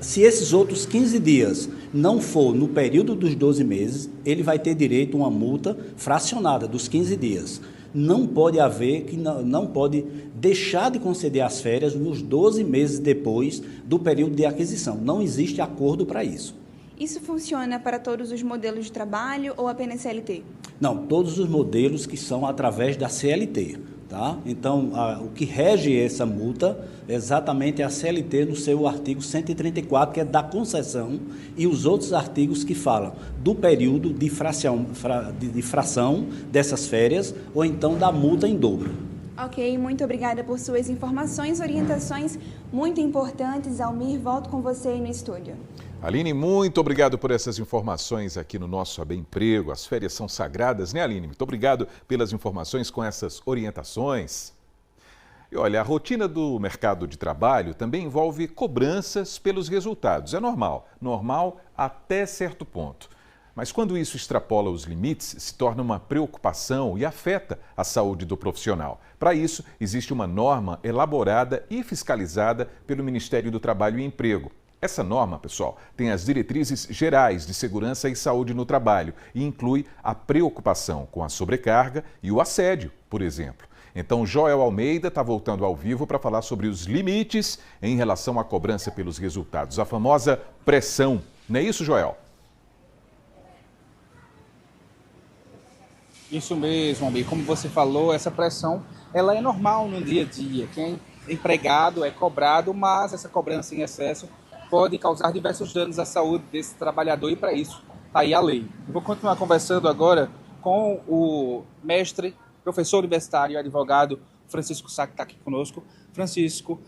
Speaker 3: Se esses outros 15 dias não for no período dos 12 meses, ele vai ter direito a uma multa fracionada dos 15 dias. Não pode haver, não pode deixar de conceder as férias nos 12 meses depois do período de aquisição. Não existe acordo para isso.
Speaker 5: Isso funciona para todos os modelos de trabalho ou apenas CLT?
Speaker 3: Não, todos os modelos que são através da CLT. Tá? Então, o que rege essa multa é exatamente a CLT no seu artigo 134, que é da concessão, e os outros artigos que falam do período de fração dessas férias, ou então da multa em dobro.
Speaker 5: Ok, muito obrigada por suas informações, orientações muito importantes. Almir, volto com você aí no estúdio.
Speaker 1: Aline, muito obrigado por essas informações aqui no nosso AB Emprego. As férias são sagradas, né, Aline? Muito obrigado pelas informações com essas orientações. E olha, a rotina do mercado de trabalho também envolve cobranças pelos resultados. É normal até certo ponto. Mas quando isso extrapola os limites, se torna uma preocupação e afeta a saúde do profissional. Para isso, existe uma norma elaborada e fiscalizada pelo Ministério do Trabalho e Emprego. Essa norma, pessoal, tem as diretrizes gerais de segurança e saúde no trabalho e inclui a preocupação com a sobrecarga e o assédio, por exemplo. Então, Joel Almeida está voltando ao vivo para falar sobre os limites em relação à cobrança pelos resultados, a famosa pressão. Não é isso, Joel?
Speaker 4: Isso mesmo, Almir. Como você falou, essa pressão ela é normal no dia a dia. Quem é empregado é cobrado, mas essa cobrança em excesso pode causar diversos danos à saúde desse trabalhador e para isso está aí a lei. Eu vou continuar conversando agora com o mestre, professor universitário e advogado Francisco Sá, que está aqui conosco. Francisco,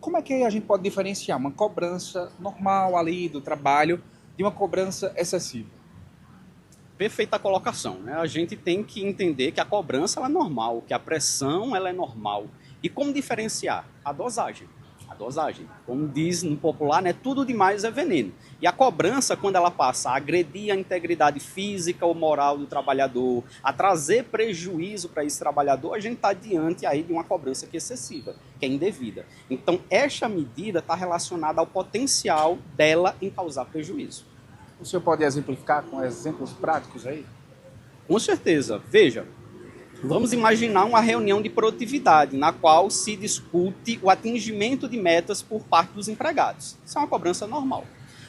Speaker 4: como é que a gente pode diferenciar uma cobrança normal ali do trabalho de uma cobrança excessiva?
Speaker 15: Perfeita colocação, né? A gente tem que entender que a cobrança ela é normal, que a pressão ela é normal. E como diferenciar? A dosagem. A dosagem. Como diz no popular, né, tudo demais é veneno. E a cobrança, quando ela passa a agredir a integridade física ou moral do trabalhador, a trazer prejuízo para esse trabalhador, a gente está diante aí de uma cobrança que é excessiva, que é indevida. Então, esta medida está relacionada ao potencial dela em causar prejuízo.
Speaker 4: O senhor pode exemplificar com exemplos práticos aí?
Speaker 15: Com certeza. Veja, vamos imaginar uma reunião de produtividade na qual se discute o atingimento de metas por parte dos empregados. Isso é uma cobrança normal.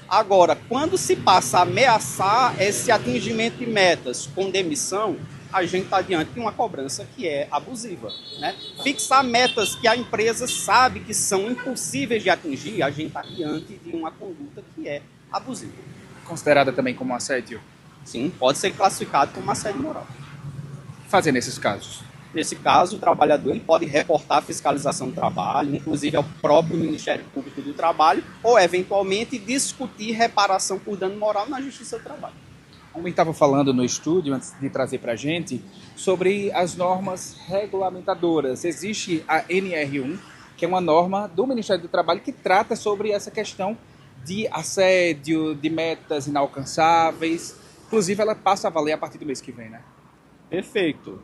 Speaker 15: Agora, quando se passa a ameaçar esse atingimento de metas com demissão, a gente está diante de uma cobrança que é abusiva, né? Fixar metas que a empresa sabe que são impossíveis de atingir, a gente está diante de uma conduta que é abusiva.
Speaker 4: Considerada também como assédio?
Speaker 15: Sim, pode ser classificado como assédio moral.
Speaker 4: Fazer nesses casos?
Speaker 15: Nesse caso, o trabalhador ele pode reportar a fiscalização do trabalho, inclusive ao próprio Ministério Público do Trabalho, ou eventualmente discutir reparação por dano moral na Justiça do Trabalho.
Speaker 4: Como estava falando no estúdio, antes de trazer para a gente, sobre as normas regulamentadoras. Existe a NR1, que é uma norma do Ministério do Trabalho que trata sobre essa questão de assédio, de metas inalcançáveis. Inclusive, ela passa a valer a partir do mês que vem, né?
Speaker 15: Perfeito.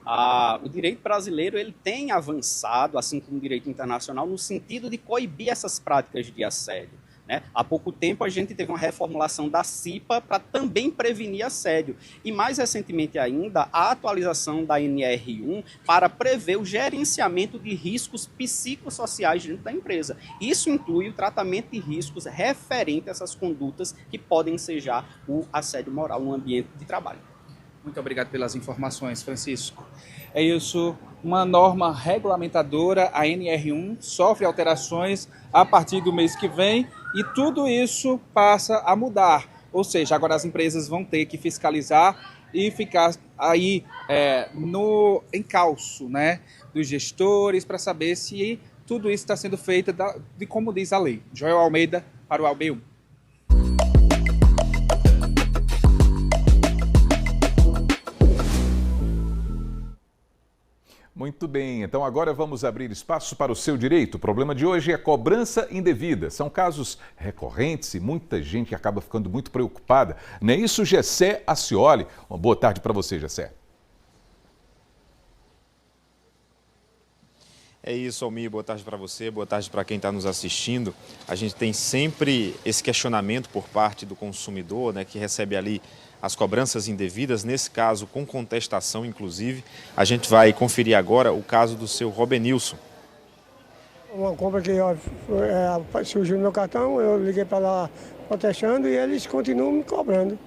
Speaker 15: O direito brasileiro ele tem avançado, assim como o direito internacional, no sentido de coibir essas práticas de assédio, né? Há pouco tempo a gente teve uma reformulação da CIPA para também prevenir assédio. E mais recentemente ainda, a atualização da NR1 para prever o gerenciamento de riscos psicossociais dentro da empresa. Isso inclui o tratamento de riscos referente a essas condutas que podem ensejar o assédio moral no ambiente de trabalho.
Speaker 4: Muito obrigado pelas informações, Francisco. É isso, uma norma regulamentadora, a NR1, sofre alterações a partir do mês que vem e tudo isso passa a mudar. Ou seja, agora as empresas vão ter que fiscalizar e ficar aí no encalço, né, dos gestores para saber se tudo isso está sendo feito de como diz a lei. Joel Almeida para o AB1.
Speaker 1: Muito bem, então agora vamos abrir espaço para o seu direito. O problema de hoje é cobrança indevida. São casos recorrentes e muita gente acaba ficando muito preocupada. Não é isso, Gessé Acioli? Uma boa tarde para você, Gessé.
Speaker 6: É isso, Almir. Boa tarde para você, boa tarde para quem está nos assistindo. A gente tem sempre esse questionamento por parte do consumidor, né, que recebe ali as cobranças indevidas, nesse caso com contestação, inclusive. A gente vai conferir agora o caso do seu Robenilson.
Speaker 7: Uma compra que surgiu no meu cartão, eu liguei para lá protestando e eles continuam me cobrando.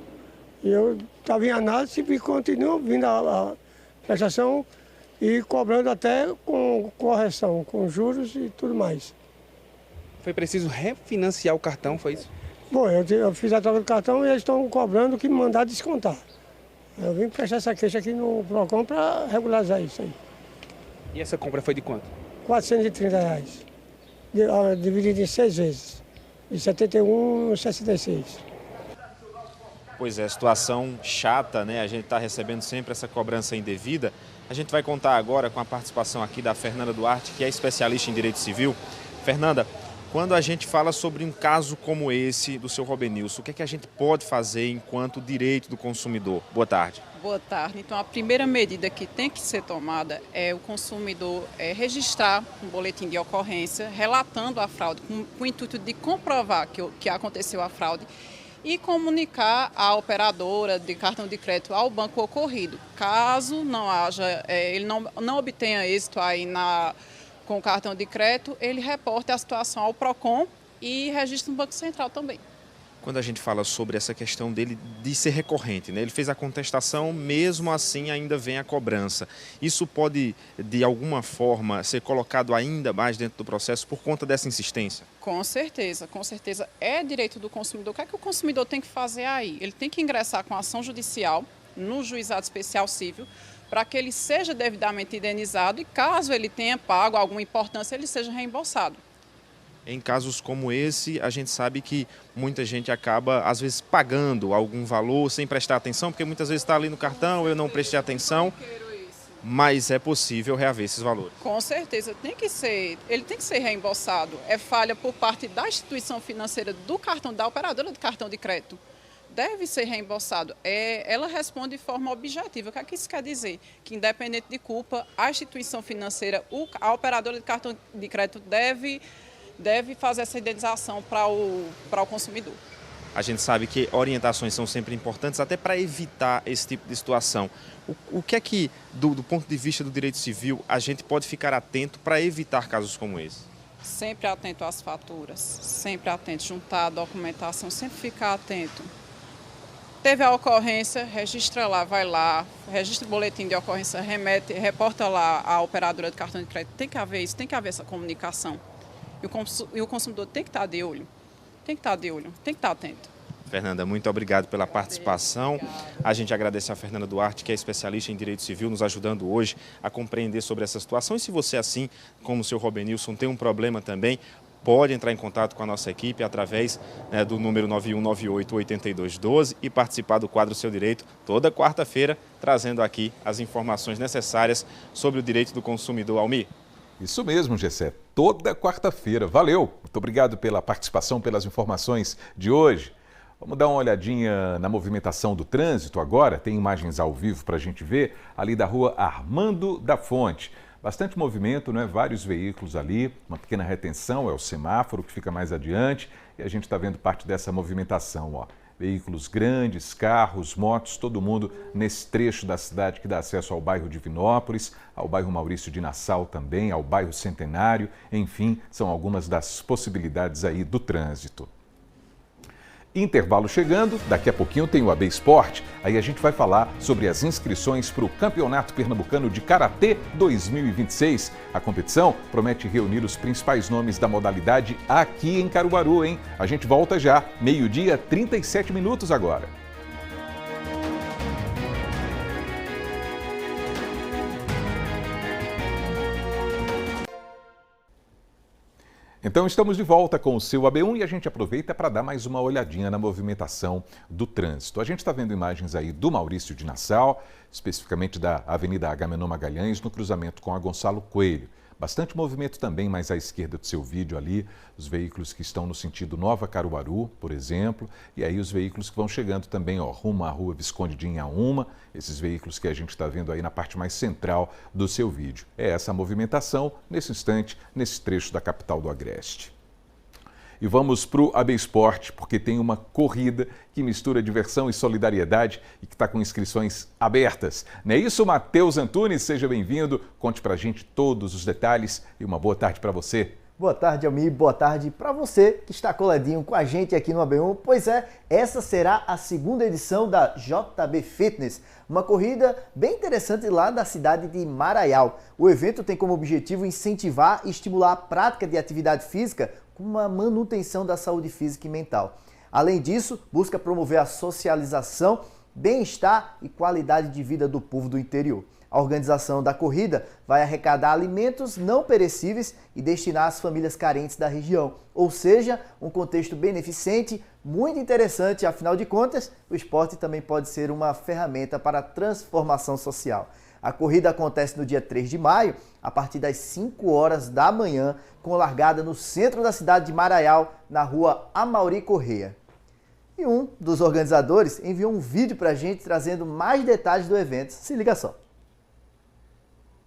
Speaker 7: E eu estava em análise e continuo vindo a prestação e cobrando até com correção, com juros e tudo mais.
Speaker 4: Foi preciso refinanciar o cartão, foi isso?
Speaker 7: Bom, eu fiz a troca do cartão e eles estão cobrando o que me mandar descontar. Eu vim prestar essa queixa aqui no Procon para regularizar isso aí.
Speaker 4: E essa compra foi de quanto?
Speaker 7: R$430, dividido em 6 vezes, de 71,66.
Speaker 6: Pois é, situação chata, né? A gente está recebendo sempre essa cobrança indevida. A gente vai contar agora com a participação aqui da Fernanda Duarte, que é especialista em direito civil. Fernanda, quando a gente fala sobre um caso como esse do seu Robenilson, o que é que a gente pode fazer enquanto direito do consumidor? Boa tarde.
Speaker 8: Boa tarde. Então, a primeira medida que tem que ser tomada é o consumidor registrar um boletim de ocorrência relatando a fraude, com o intuito de comprovar que aconteceu a fraude e comunicar à operadora de cartão de crédito ao banco ocorrido. Caso não haja, ele não obtenha êxito aí com o cartão de crédito, ele reporta a situação ao Procon e registra no Banco Central também.
Speaker 6: Quando a gente fala sobre essa questão dele de ser recorrente, né? Ele fez a contestação, mesmo assim ainda vem a cobrança. Isso pode, de alguma forma, ser colocado ainda mais dentro do processo por conta dessa insistência?
Speaker 8: Com certeza. É direito do consumidor. O que é que o consumidor tem que fazer aí? Ele tem que ingressar com ação judicial no Juizado Especial Cível, para que ele seja devidamente indenizado e, caso ele tenha pago alguma importância, ele seja reembolsado.
Speaker 6: Em casos como esse, a gente sabe que muita gente acaba, às vezes, pagando algum valor sem prestar atenção, porque muitas vezes está ali no cartão, eu não prestei atenção, mas é possível reaver esses valores.
Speaker 8: Com certeza, ele tem que ser reembolsado. É falha por parte da instituição financeira do cartão, da operadora de cartão de crédito. Deve ser reembolsado. Ela responde de forma objetiva. O que é que isso quer dizer? Que, independente de culpa, a instituição financeira, a operadora de cartão de crédito deve fazer essa indenização para o consumidor.
Speaker 6: A gente sabe que orientações são sempre importantes, até para evitar esse tipo de situação. O que é que, do ponto de vista do direito civil, a gente pode ficar atento para evitar casos como esse?
Speaker 8: Sempre atento às faturas, sempre atento, juntar a documentação, sempre ficar atento. Teve a ocorrência, registra lá, vai lá, registra o boletim de ocorrência, reporta lá a operadora de cartão de crédito. Tem que haver isso, tem que haver essa comunicação. E o consumidor tem que estar de olho, tem que estar atento.
Speaker 6: Fernanda, muito obrigado pela participação. A gente agradece a Fernanda Duarte, que é especialista em direito civil, nos ajudando hoje a compreender sobre essa situação. E se você, assim como o seu Robenilson, tem um problema também, pode entrar em contato com a nossa equipe através do número 9198-8212 e participar do quadro Seu Direito toda quarta-feira, trazendo aqui as informações necessárias sobre o direito do consumidor. Almir.
Speaker 1: Isso mesmo, Gessé, toda quarta-feira. Valeu! Muito obrigado pela participação, pelas informações de hoje. Vamos dar uma olhadinha na movimentação do trânsito agora. Tem imagens ao vivo para a gente ver ali da rua Armando da Fonte. Bastante movimento, né? Vários veículos ali, uma pequena retenção, é o semáforo que fica mais adiante e a gente está vendo parte dessa movimentação, ó. Veículos grandes, carros, motos, todo mundo nesse trecho da cidade que dá acesso ao bairro Divinópolis, ao bairro Maurício de Nassau também, ao bairro Centenário, enfim, são algumas das possibilidades aí do trânsito. Intervalo chegando, daqui a pouquinho tem o AB Esporte, aí a gente vai falar sobre as inscrições para o Campeonato Pernambucano de Karatê 2026. A competição promete reunir os principais nomes da modalidade aqui em Caruaru, hein? A gente volta já, 12h, 37 minutos agora. Então estamos de volta com o seu AB1 e a gente aproveita para dar mais uma olhadinha na movimentação do trânsito. A gente está vendo imagens aí do Maurício de Nassau, especificamente da Avenida Agamenon Magalhães, no cruzamento com a Gonçalo Coelho. Bastante movimento também mais à esquerda do seu vídeo ali, os veículos que estão no sentido Nova Caruaru, por exemplo, e aí os veículos que vão chegando também, ó, rumo à Rua Visconde de Inhaúma, esses veículos que a gente está vendo aí na parte mais central do seu vídeo. É essa a movimentação, nesse instante, nesse trecho da capital do Agreste. E vamos para o AB Esporte, porque tem uma corrida que mistura diversão e solidariedade e que está com inscrições abertas. Não é isso, Matheus Antunes? Seja bem-vindo, conte para a gente todos os detalhes e uma boa tarde para você.
Speaker 9: Boa tarde, Almir. Boa tarde para você que está coladinho com a gente aqui no AB1. Pois é, essa será a segunda edição da JB Fitness, uma corrida bem interessante lá da cidade de Maraial. O evento tem como objetivo incentivar e estimular a prática de atividade física com uma manutenção da saúde física e mental. Além disso, busca promover a socialização, bem-estar e qualidade de vida do povo do interior. A organização da corrida vai arrecadar alimentos não perecíveis e destinar às famílias carentes da região. Ou seja, um contexto beneficente, muito interessante. Afinal de contas, o esporte também pode ser uma ferramenta para a transformação social. A corrida acontece no dia 3 de maio, a partir das 5 horas da manhã, com largada no centro da cidade de Maraial, na rua Amaury Correia. E um dos organizadores enviou um vídeo para a gente trazendo mais detalhes do evento. Se liga só.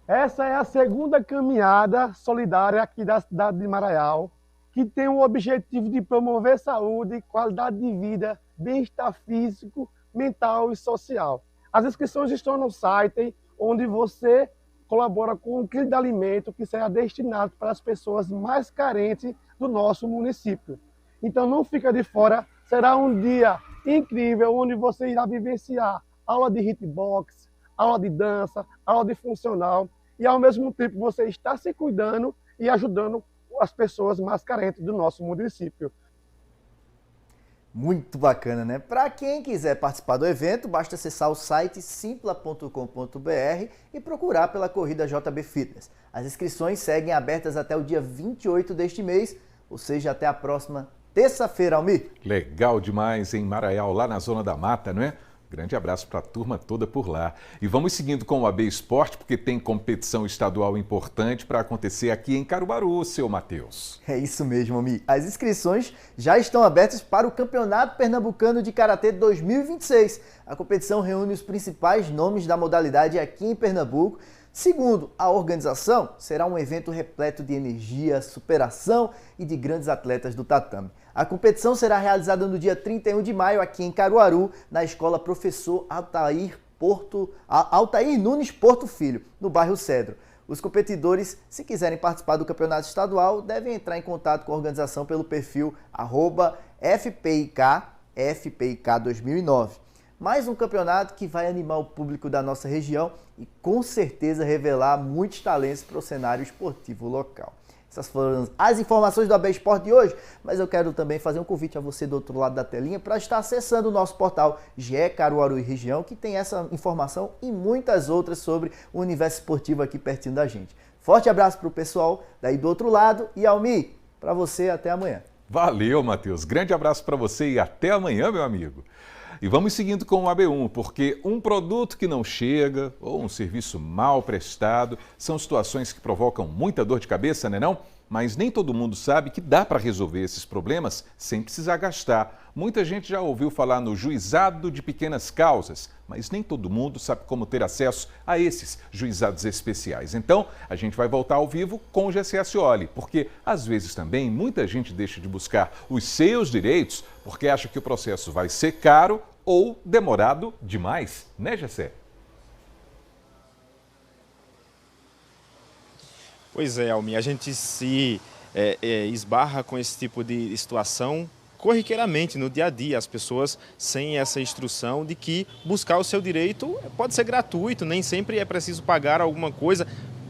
Speaker 10: Essa é a segunda caminhada solidária aqui da cidade de Maraial, que tem o objetivo de promover saúde, qualidade de vida, bem-estar físico, mental e social. As inscrições estão no site, onde você colabora com um quilo de alimento que será destinado para as pessoas mais carentes do nosso município. Então não fica de fora, será um dia incrível, onde você irá vivenciar aula de hitbox, aula de dança, aula de funcional, e ao mesmo tempo você está se cuidando e ajudando as pessoas mais carentes do nosso município.
Speaker 9: Muito bacana, né? Para quem quiser participar do evento, basta acessar o site simpla.com.br e procurar pela corrida JB Fitness. As inscrições seguem abertas até o dia 28 deste mês, ou seja, até a próxima terça-feira, Almir.
Speaker 1: Legal demais em Maraial, lá na Zona da Mata, não é? Grande abraço para a turma toda por lá. E vamos seguindo com o AB Esporte, porque tem competição estadual importante para acontecer aqui em Caruaru, seu Matheus.
Speaker 9: É isso mesmo, Almir. As inscrições já estão abertas para o Campeonato Pernambucano de Karatê 2026. A competição reúne os principais nomes da modalidade aqui em Pernambuco. Segundo a organização, será um evento repleto de energia, superação e de grandes atletas do tatame. A competição será realizada no dia 31 de maio aqui em Caruaru, na Escola Professor Altair Nunes Porto Filho, no bairro Cedro. Os competidores, se quiserem participar do campeonato estadual, devem entrar em contato com a organização pelo perfil @FPIK2009. Mais um campeonato que vai animar o público da nossa região e com certeza revelar muitos talentos para o cenário esportivo local. Essas foram as informações do AB Esporte de hoje, mas eu quero também fazer um convite a você do outro lado da telinha para estar acessando o nosso portal GE Caruaru e Região, que tem essa informação e muitas outras sobre o universo esportivo aqui pertinho da gente. Forte abraço para o pessoal daí do outro lado e Almir, para você até amanhã.
Speaker 1: Valeu, Matheus. Grande abraço para você e até amanhã, meu amigo. E vamos seguindo com o AB1, porque um produto que não chega ou um serviço mal prestado são situações que provocam muita dor de cabeça, né não? Mas nem todo mundo sabe que dá para resolver esses problemas sem precisar gastar. Muita gente já ouviu falar no juizado de pequenas causas, mas nem todo mundo sabe como ter acesso a esses juizados especiais. Então, a gente vai voltar ao vivo com o GC Ascioli, porque às vezes também muita gente deixa de buscar os seus direitos porque acha que o processo vai ser caro ou demorado demais, né, GC?
Speaker 6: Pois é, Almir, a gente se esbarra com esse tipo de situação corriqueiramente no dia a dia, as pessoas sem essa instrução de que buscar o seu direito pode ser gratuito, nem sempre é preciso pagar alguma coisa.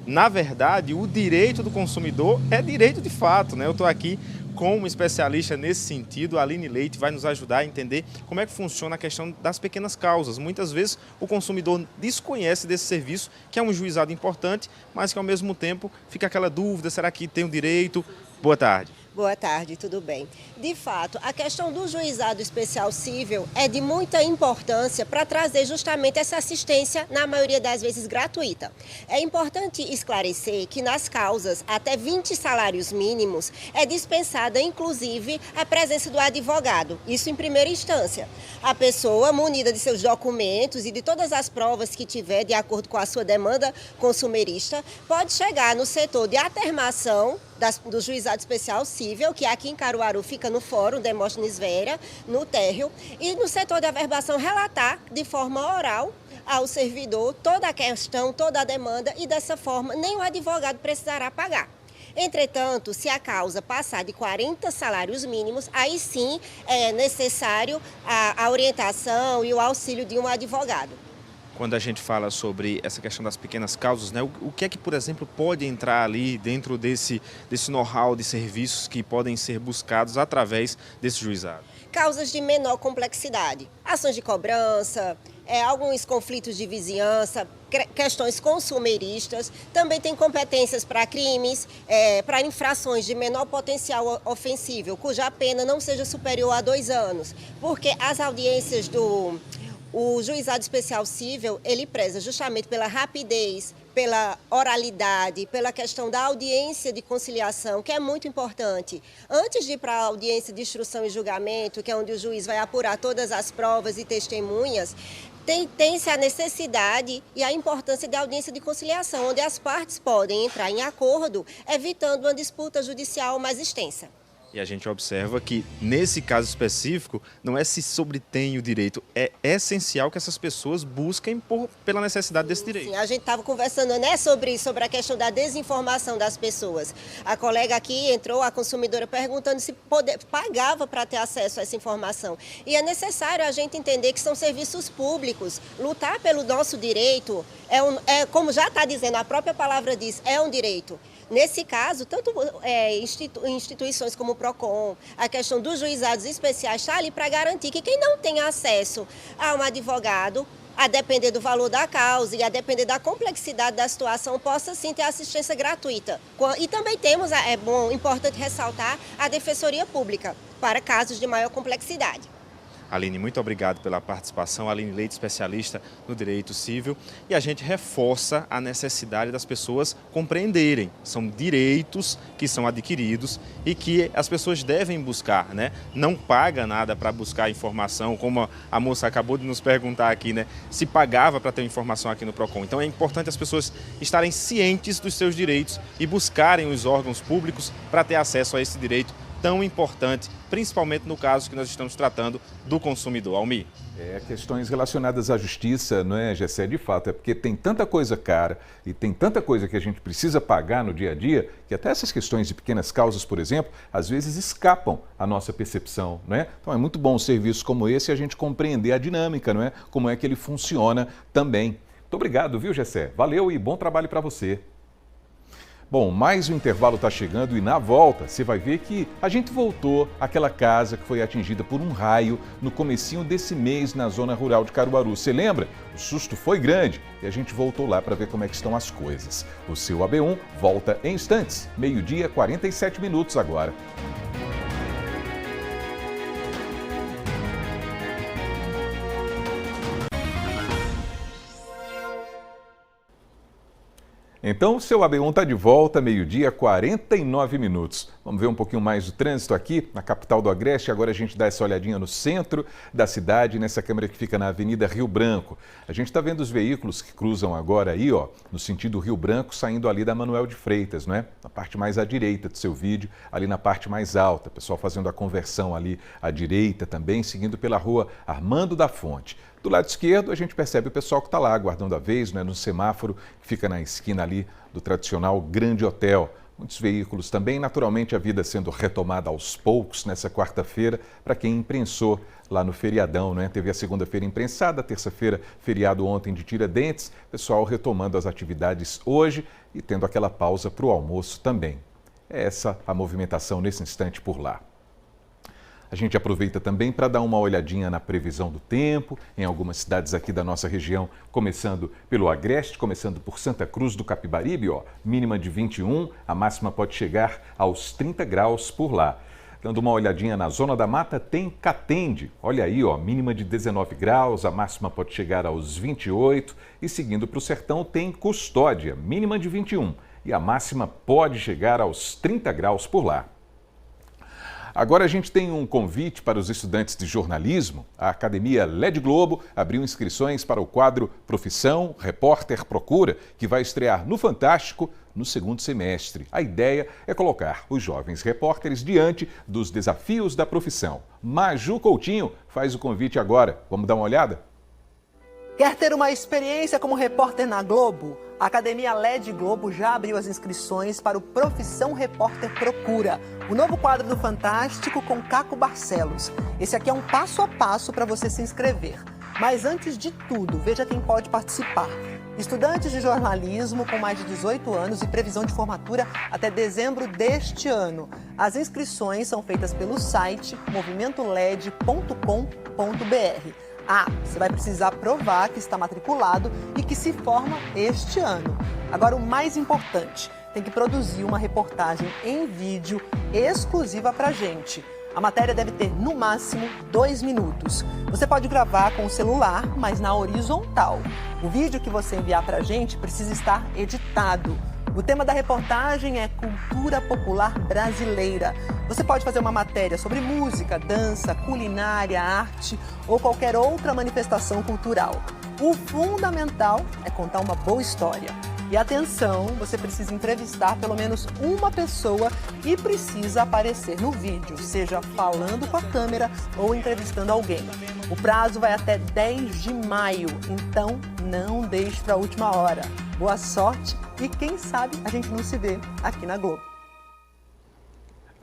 Speaker 6: Na verdade, o direito do consumidor é direito de fato, né? Eu estou aqui com uma especialista nesse sentido, a Aline Leite, vai nos ajudar a entender como é que funciona a questão das pequenas causas. Muitas vezes o consumidor desconhece desse serviço, que é um juizado importante, mas que ao mesmo tempo fica aquela dúvida, será que tem o direito? Boa tarde.
Speaker 23: Boa tarde, tudo bem? De fato, a questão do juizado especial cível é de muita importância para trazer justamente essa assistência, na maioria das vezes gratuita. É importante esclarecer que nas causas até 20 salários mínimos é dispensada inclusive a presença do advogado, isso em primeira instância. A pessoa, munida de seus documentos e de todas as provas que tiver de acordo com a sua demanda consumerista, pode chegar no setor de atermação do juizado especial cível, que aqui em Caruaru fica no Fórum Demóstenes Vera, no térreo, e no setor de averbação relatar de forma oral ao servidor toda a questão, toda a demanda, e dessa forma nem o advogado precisará pagar. Entretanto, se a causa passar de 40 salários mínimos, aí sim é necessário a orientação e o auxílio de um advogado.
Speaker 6: Quando a gente fala sobre essa questão das pequenas causas, né, o que é que, por exemplo, pode entrar ali dentro desse know-how de serviços que podem ser buscados através desse juizado?
Speaker 23: Causas de menor complexidade, ações de cobrança, alguns conflitos de vizinhança, questões consumeristas, também tem competências para crimes, para infrações de menor potencial ofensivo, cuja pena não seja superior a 2 anos, porque as audiências o Juizado Especial Cível, ele preza justamente pela rapidez, pela oralidade, pela questão da audiência de conciliação, que é muito importante. Antes de ir para a audiência de instrução e julgamento, que é onde o juiz vai apurar todas as provas e testemunhas, tem-se a necessidade e a importância da audiência de conciliação, onde as partes podem entrar em acordo, evitando uma disputa judicial mais extensa.
Speaker 6: E a gente observa que, nesse caso específico, não é se sobretém o direito, é essencial que essas pessoas busquem pela necessidade desse direito.
Speaker 23: Sim, a gente estava conversando, né, sobre a questão da desinformação das pessoas. A colega aqui entrou, a consumidora, perguntando se pagava para ter acesso a essa informação. E é necessário a gente entender que são serviços públicos. Lutar pelo nosso direito, como já está dizendo, a própria palavra diz, é um direito. Nesse caso, tanto instituições como o PROCON, a questão dos juizados especiais está ali para garantir que quem não tem acesso a um advogado, a depender do valor da causa e a depender da complexidade da situação, possa sim ter assistência gratuita. E também temos, importante ressaltar, a Defensoria Pública para casos de maior complexidade.
Speaker 6: Aline, muito obrigado pela participação. Aline Leite, especialista no direito civil. E a gente reforça a necessidade das pessoas compreenderem. São direitos que são adquiridos e que as pessoas devem buscar, né? Não paga nada para buscar informação, como a moça acabou de nos perguntar aqui, né? Se pagava para ter informação aqui no PROCON. Então é importante as pessoas estarem cientes dos seus direitos e buscarem os órgãos públicos para ter acesso a esse direito tão importante, principalmente no caso que nós estamos tratando do consumidor. Almir.
Speaker 1: Questões relacionadas à justiça, não é, Gessé? De fato, é porque tem tanta coisa cara e tem tanta coisa que a gente precisa pagar no dia a dia, que até essas questões de pequenas causas, por exemplo, às vezes escapam à nossa percepção, não é? Então é muito bom um serviço como esse a gente compreender a dinâmica, não é? Como é que ele funciona também. Muito obrigado, viu, Gessé? Valeu e bom trabalho para você. Bom, mais um intervalo está chegando e na volta você vai ver que a gente voltou àquela casa que foi atingida por um raio no comecinho desse mês na zona rural de Caruaru. Você lembra? O susto foi grande e a gente voltou lá para ver como é que estão as coisas. O seu AB1 volta em instantes, 12h, 47 minutos agora. Então, o seu AB1 está de volta, 12h, 49 minutos. Vamos ver um pouquinho mais do trânsito aqui na capital do Agreste. Agora a gente dá essa olhadinha no centro da cidade, nessa câmera que fica na Avenida Rio Branco. A gente está vendo os veículos que cruzam agora aí, ó, no sentido Rio Branco, saindo ali da Manuel de Freitas, não é? Na parte mais à direita do seu vídeo, ali na parte mais alta. O pessoal fazendo a conversão ali à direita também, seguindo pela rua Armando da Fonte. Do lado esquerdo, a gente percebe o pessoal que está lá aguardando a vez, né, no semáforo que fica na esquina ali do tradicional Grande Hotel. Muitos veículos também, naturalmente a vida sendo retomada aos poucos nessa quarta-feira para quem imprensou lá no feriadão, né? Teve a segunda-feira imprensada, a terça-feira feriado ontem de Tiradentes, pessoal retomando as atividades hoje e tendo aquela pausa para o almoço também. É essa a movimentação nesse instante por lá. A gente aproveita também para dar uma olhadinha na previsão do tempo, em algumas cidades aqui da nossa região, começando pelo Agreste, começando por Santa Cruz do Capibaribe, ó, mínima de 21, a máxima pode chegar aos 30 graus por lá. Dando uma olhadinha na Zona da Mata, tem Catende, olha aí, ó, mínima de 19 graus, a máxima pode chegar aos 28, e seguindo para o Sertão tem Custódia, mínima de 21, e a máxima pode chegar aos 30 graus por lá. Agora a gente tem um convite para os estudantes de jornalismo. A Academia LED Globo abriu inscrições para o quadro Profissão Repórter Procura, que vai estrear no Fantástico no segundo semestre. A ideia é colocar os jovens repórteres diante dos desafios da profissão. Maju Coutinho faz o convite agora. Vamos dar uma olhada?
Speaker 2: Quer ter uma experiência como repórter na Globo? A Academia LED Globo já abriu as inscrições para o Profissão Repórter Procura, o novo quadro do Fantástico com Caco Barcelos. Esse aqui é um passo a passo para você se inscrever. Mas antes de tudo, veja quem pode participar. Estudantes de jornalismo com mais de 18 anos e previsão de formatura até dezembro deste ano. As inscrições são feitas pelo site movimentoled.com.br. Você vai precisar provar que está matriculado e que se forma este ano. Agora, o mais importante, tem que produzir uma reportagem em vídeo exclusiva pra gente. A matéria deve ter, no máximo, 2 minutos. Você pode gravar com o celular, mas na horizontal. O vídeo que você enviar pra gente precisa estar editado. O tema da reportagem é cultura popular brasileira. Você pode fazer uma matéria sobre música, dança, culinária, arte ou qualquer outra manifestação cultural. O fundamental é contar uma boa história. E atenção, você precisa entrevistar pelo menos uma pessoa e precisa aparecer no vídeo, seja falando com a câmera ou entrevistando alguém. O prazo vai até 10 de maio, então não deixe para a última hora. Boa sorte e quem sabe a gente não se vê aqui na Globo.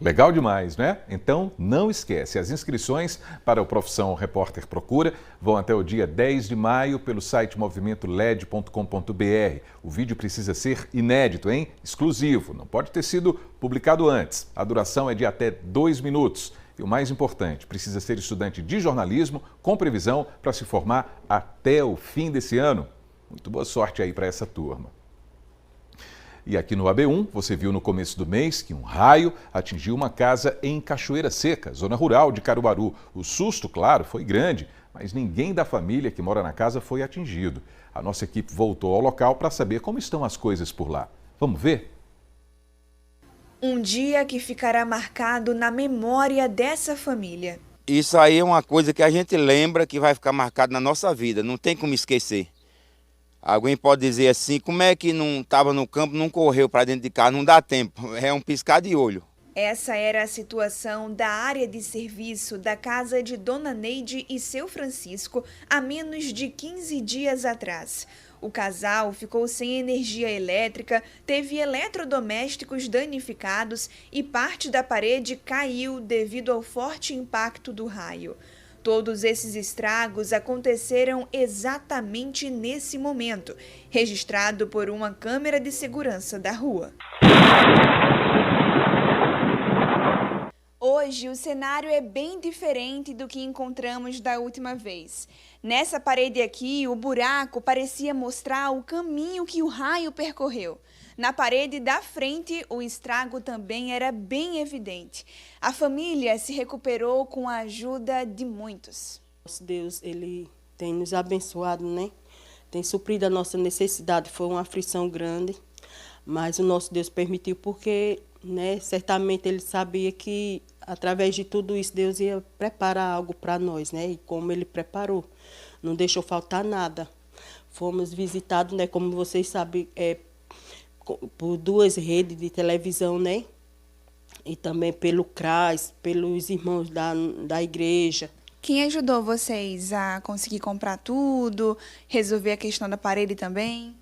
Speaker 1: Legal demais, né? Então não esquece, as inscrições para o Profissão Repórter Procura vão até o dia 10 de maio pelo site movimentoled.com.br. O vídeo precisa ser inédito, hein? Exclusivo, não pode ter sido publicado antes. A duração é de até 2 minutos. E o mais importante, precisa ser estudante de jornalismo com previsão para se formar até o fim desse ano. Muito boa sorte aí para essa turma. E aqui no AB1, você viu no começo do mês que um raio atingiu uma casa em Cachoeira Seca, zona rural de Caruaru. O susto, claro, foi grande, mas ninguém da família que mora na casa foi atingido. A nossa equipe voltou ao local para saber como estão as coisas por lá. Vamos ver?
Speaker 5: Um dia que ficará marcado na memória dessa família.
Speaker 11: Isso aí é uma coisa que a gente lembra que vai ficar marcado na nossa vida, não tem como esquecer. Alguém pode dizer assim, como é que não estava no campo, não correu para dentro de casa, não dá tempo, é um piscar de olho.
Speaker 5: Essa era a situação da área de serviço da casa de Dona Neide e seu Francisco há menos de 15 dias atrás. O casal ficou sem energia elétrica, teve eletrodomésticos danificados e parte da parede caiu devido ao forte impacto do raio. Todos esses estragos aconteceram exatamente nesse momento, registrado por uma câmera de segurança da rua. Hoje, o cenário é bem diferente do que encontramos da última vez. Nessa parede aqui, o buraco parecia mostrar o caminho que o raio percorreu. Na parede da frente, o estrago também era bem evidente. A família se recuperou com a ajuda de muitos.
Speaker 18: Nosso Deus, Ele tem nos abençoado, né? Tem suprido a nossa necessidade. Foi uma aflição grande, mas o nosso Deus permitiu porque, né, certamente Ele sabia que, através de tudo isso, Deus ia preparar algo para nós, né? E como Ele preparou, não deixou faltar nada. Fomos visitados, né, como vocês sabem, por 2 redes de televisão, né? E também pelo CRAS, pelos irmãos da igreja.
Speaker 5: Quem ajudou vocês a conseguir comprar tudo, resolver a questão da parede também?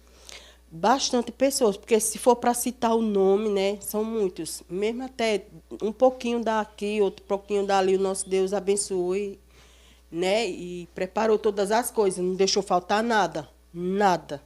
Speaker 18: Bastante pessoas, porque se for para citar o nome, né, são muitos. Mesmo até um pouquinho daqui, outro pouquinho dali, o nosso Deus abençoe, né? E preparou todas as coisas, não deixou faltar nada, nada.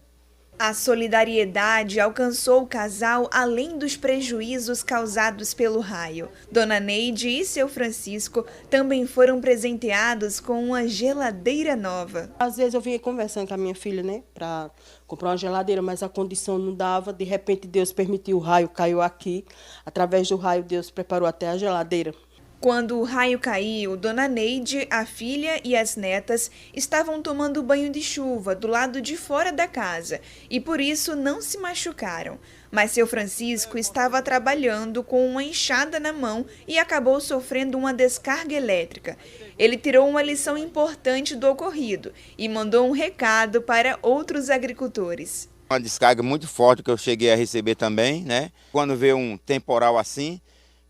Speaker 5: A solidariedade alcançou o casal além dos prejuízos causados pelo raio. Dona Neide e seu Francisco também foram presenteados com uma geladeira nova.
Speaker 18: Às vezes eu vinha conversando com a minha filha, né, para comprar uma geladeira, mas a condição não dava. De repente Deus permitiu, o raio caiu aqui. Através do raio Deus preparou até a geladeira.
Speaker 5: Quando o raio caiu, Dona Neide, a filha e as netas estavam tomando banho de chuva do lado de fora da casa e por isso não se machucaram. Mas seu Francisco estava trabalhando com uma enxada na mão e acabou sofrendo uma descarga elétrica. Ele tirou uma lição importante do ocorrido e mandou um recado para outros agricultores.
Speaker 11: Uma descarga muito forte que eu cheguei a receber também, né? Quando vê um temporal assim,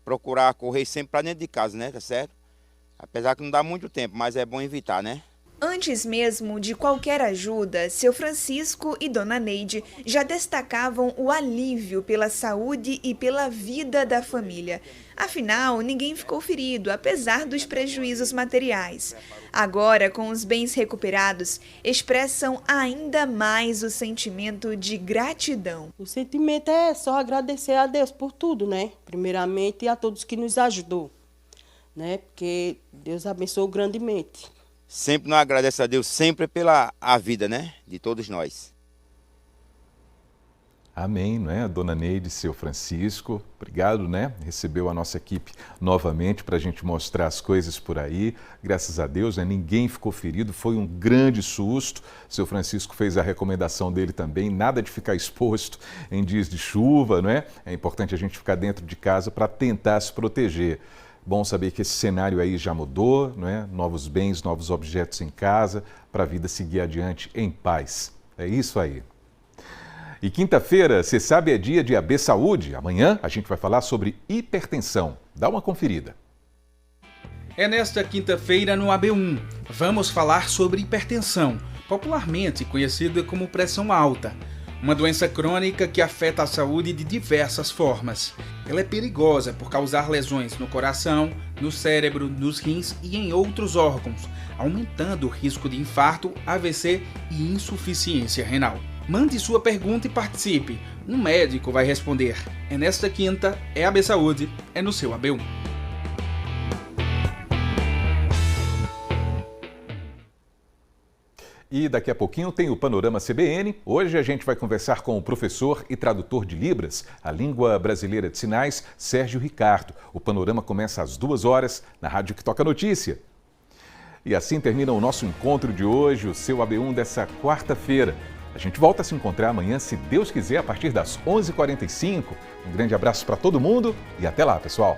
Speaker 11: procurar correr sempre para dentro de casa, né? Tá certo? Apesar que não dá muito tempo, mas é bom evitar, né?
Speaker 5: Antes mesmo de qualquer ajuda, seu Francisco e Dona Neide já destacavam o alívio pela saúde e pela vida da família. Afinal, ninguém ficou ferido, apesar dos prejuízos materiais. Agora, com os bens recuperados, expressam ainda mais o sentimento de gratidão.
Speaker 12: O sentimento é só agradecer a Deus por tudo, né? Primeiramente, a todos que nos ajudou, né? Porque Deus abençoou grandemente.
Speaker 11: Sempre nós agradecemos a Deus, sempre pela vida, né? De todos nós.
Speaker 1: Amém, não é? Dona Neide, seu Francisco, obrigado, né? Recebeu a nossa equipe novamente para a gente mostrar as coisas por aí. Graças a Deus, né? Ninguém ficou ferido, foi um grande susto. Seu Francisco fez a recomendação dele também, nada de ficar exposto em dias de chuva, não é? É importante a gente ficar dentro de casa para tentar se proteger. Bom saber que esse cenário aí já mudou, não é? Novos bens, novos objetos em casa, para a vida seguir adiante em paz. É isso aí. E quinta-feira, você sabe, é dia de AB Saúde. Amanhã a gente vai falar sobre hipertensão. Dá uma conferida.
Speaker 13: É nesta quinta-feira no AB1. Vamos falar sobre hipertensão, popularmente conhecida como pressão alta. Uma doença crônica que afeta a saúde de diversas formas. Ela é perigosa por causar lesões no coração, no cérebro, nos rins e em outros órgãos, aumentando o risco de infarto, AVC e insuficiência renal. Mande sua pergunta e participe. Um médico vai responder. É nesta quinta, é AB Saúde, é no seu AB1.
Speaker 1: E daqui a pouquinho tem o Panorama CBN. Hoje a gente vai conversar com o professor e tradutor de Libras, a língua brasileira de sinais, Sérgio Ricardo. O Panorama começa às 2h na Rádio que Toca Notícia. E assim termina o nosso encontro de hoje, o seu AB1 dessa quarta-feira. A gente volta a se encontrar amanhã, se Deus quiser, a partir das 11h45. Um grande abraço para todo mundo e até lá, pessoal!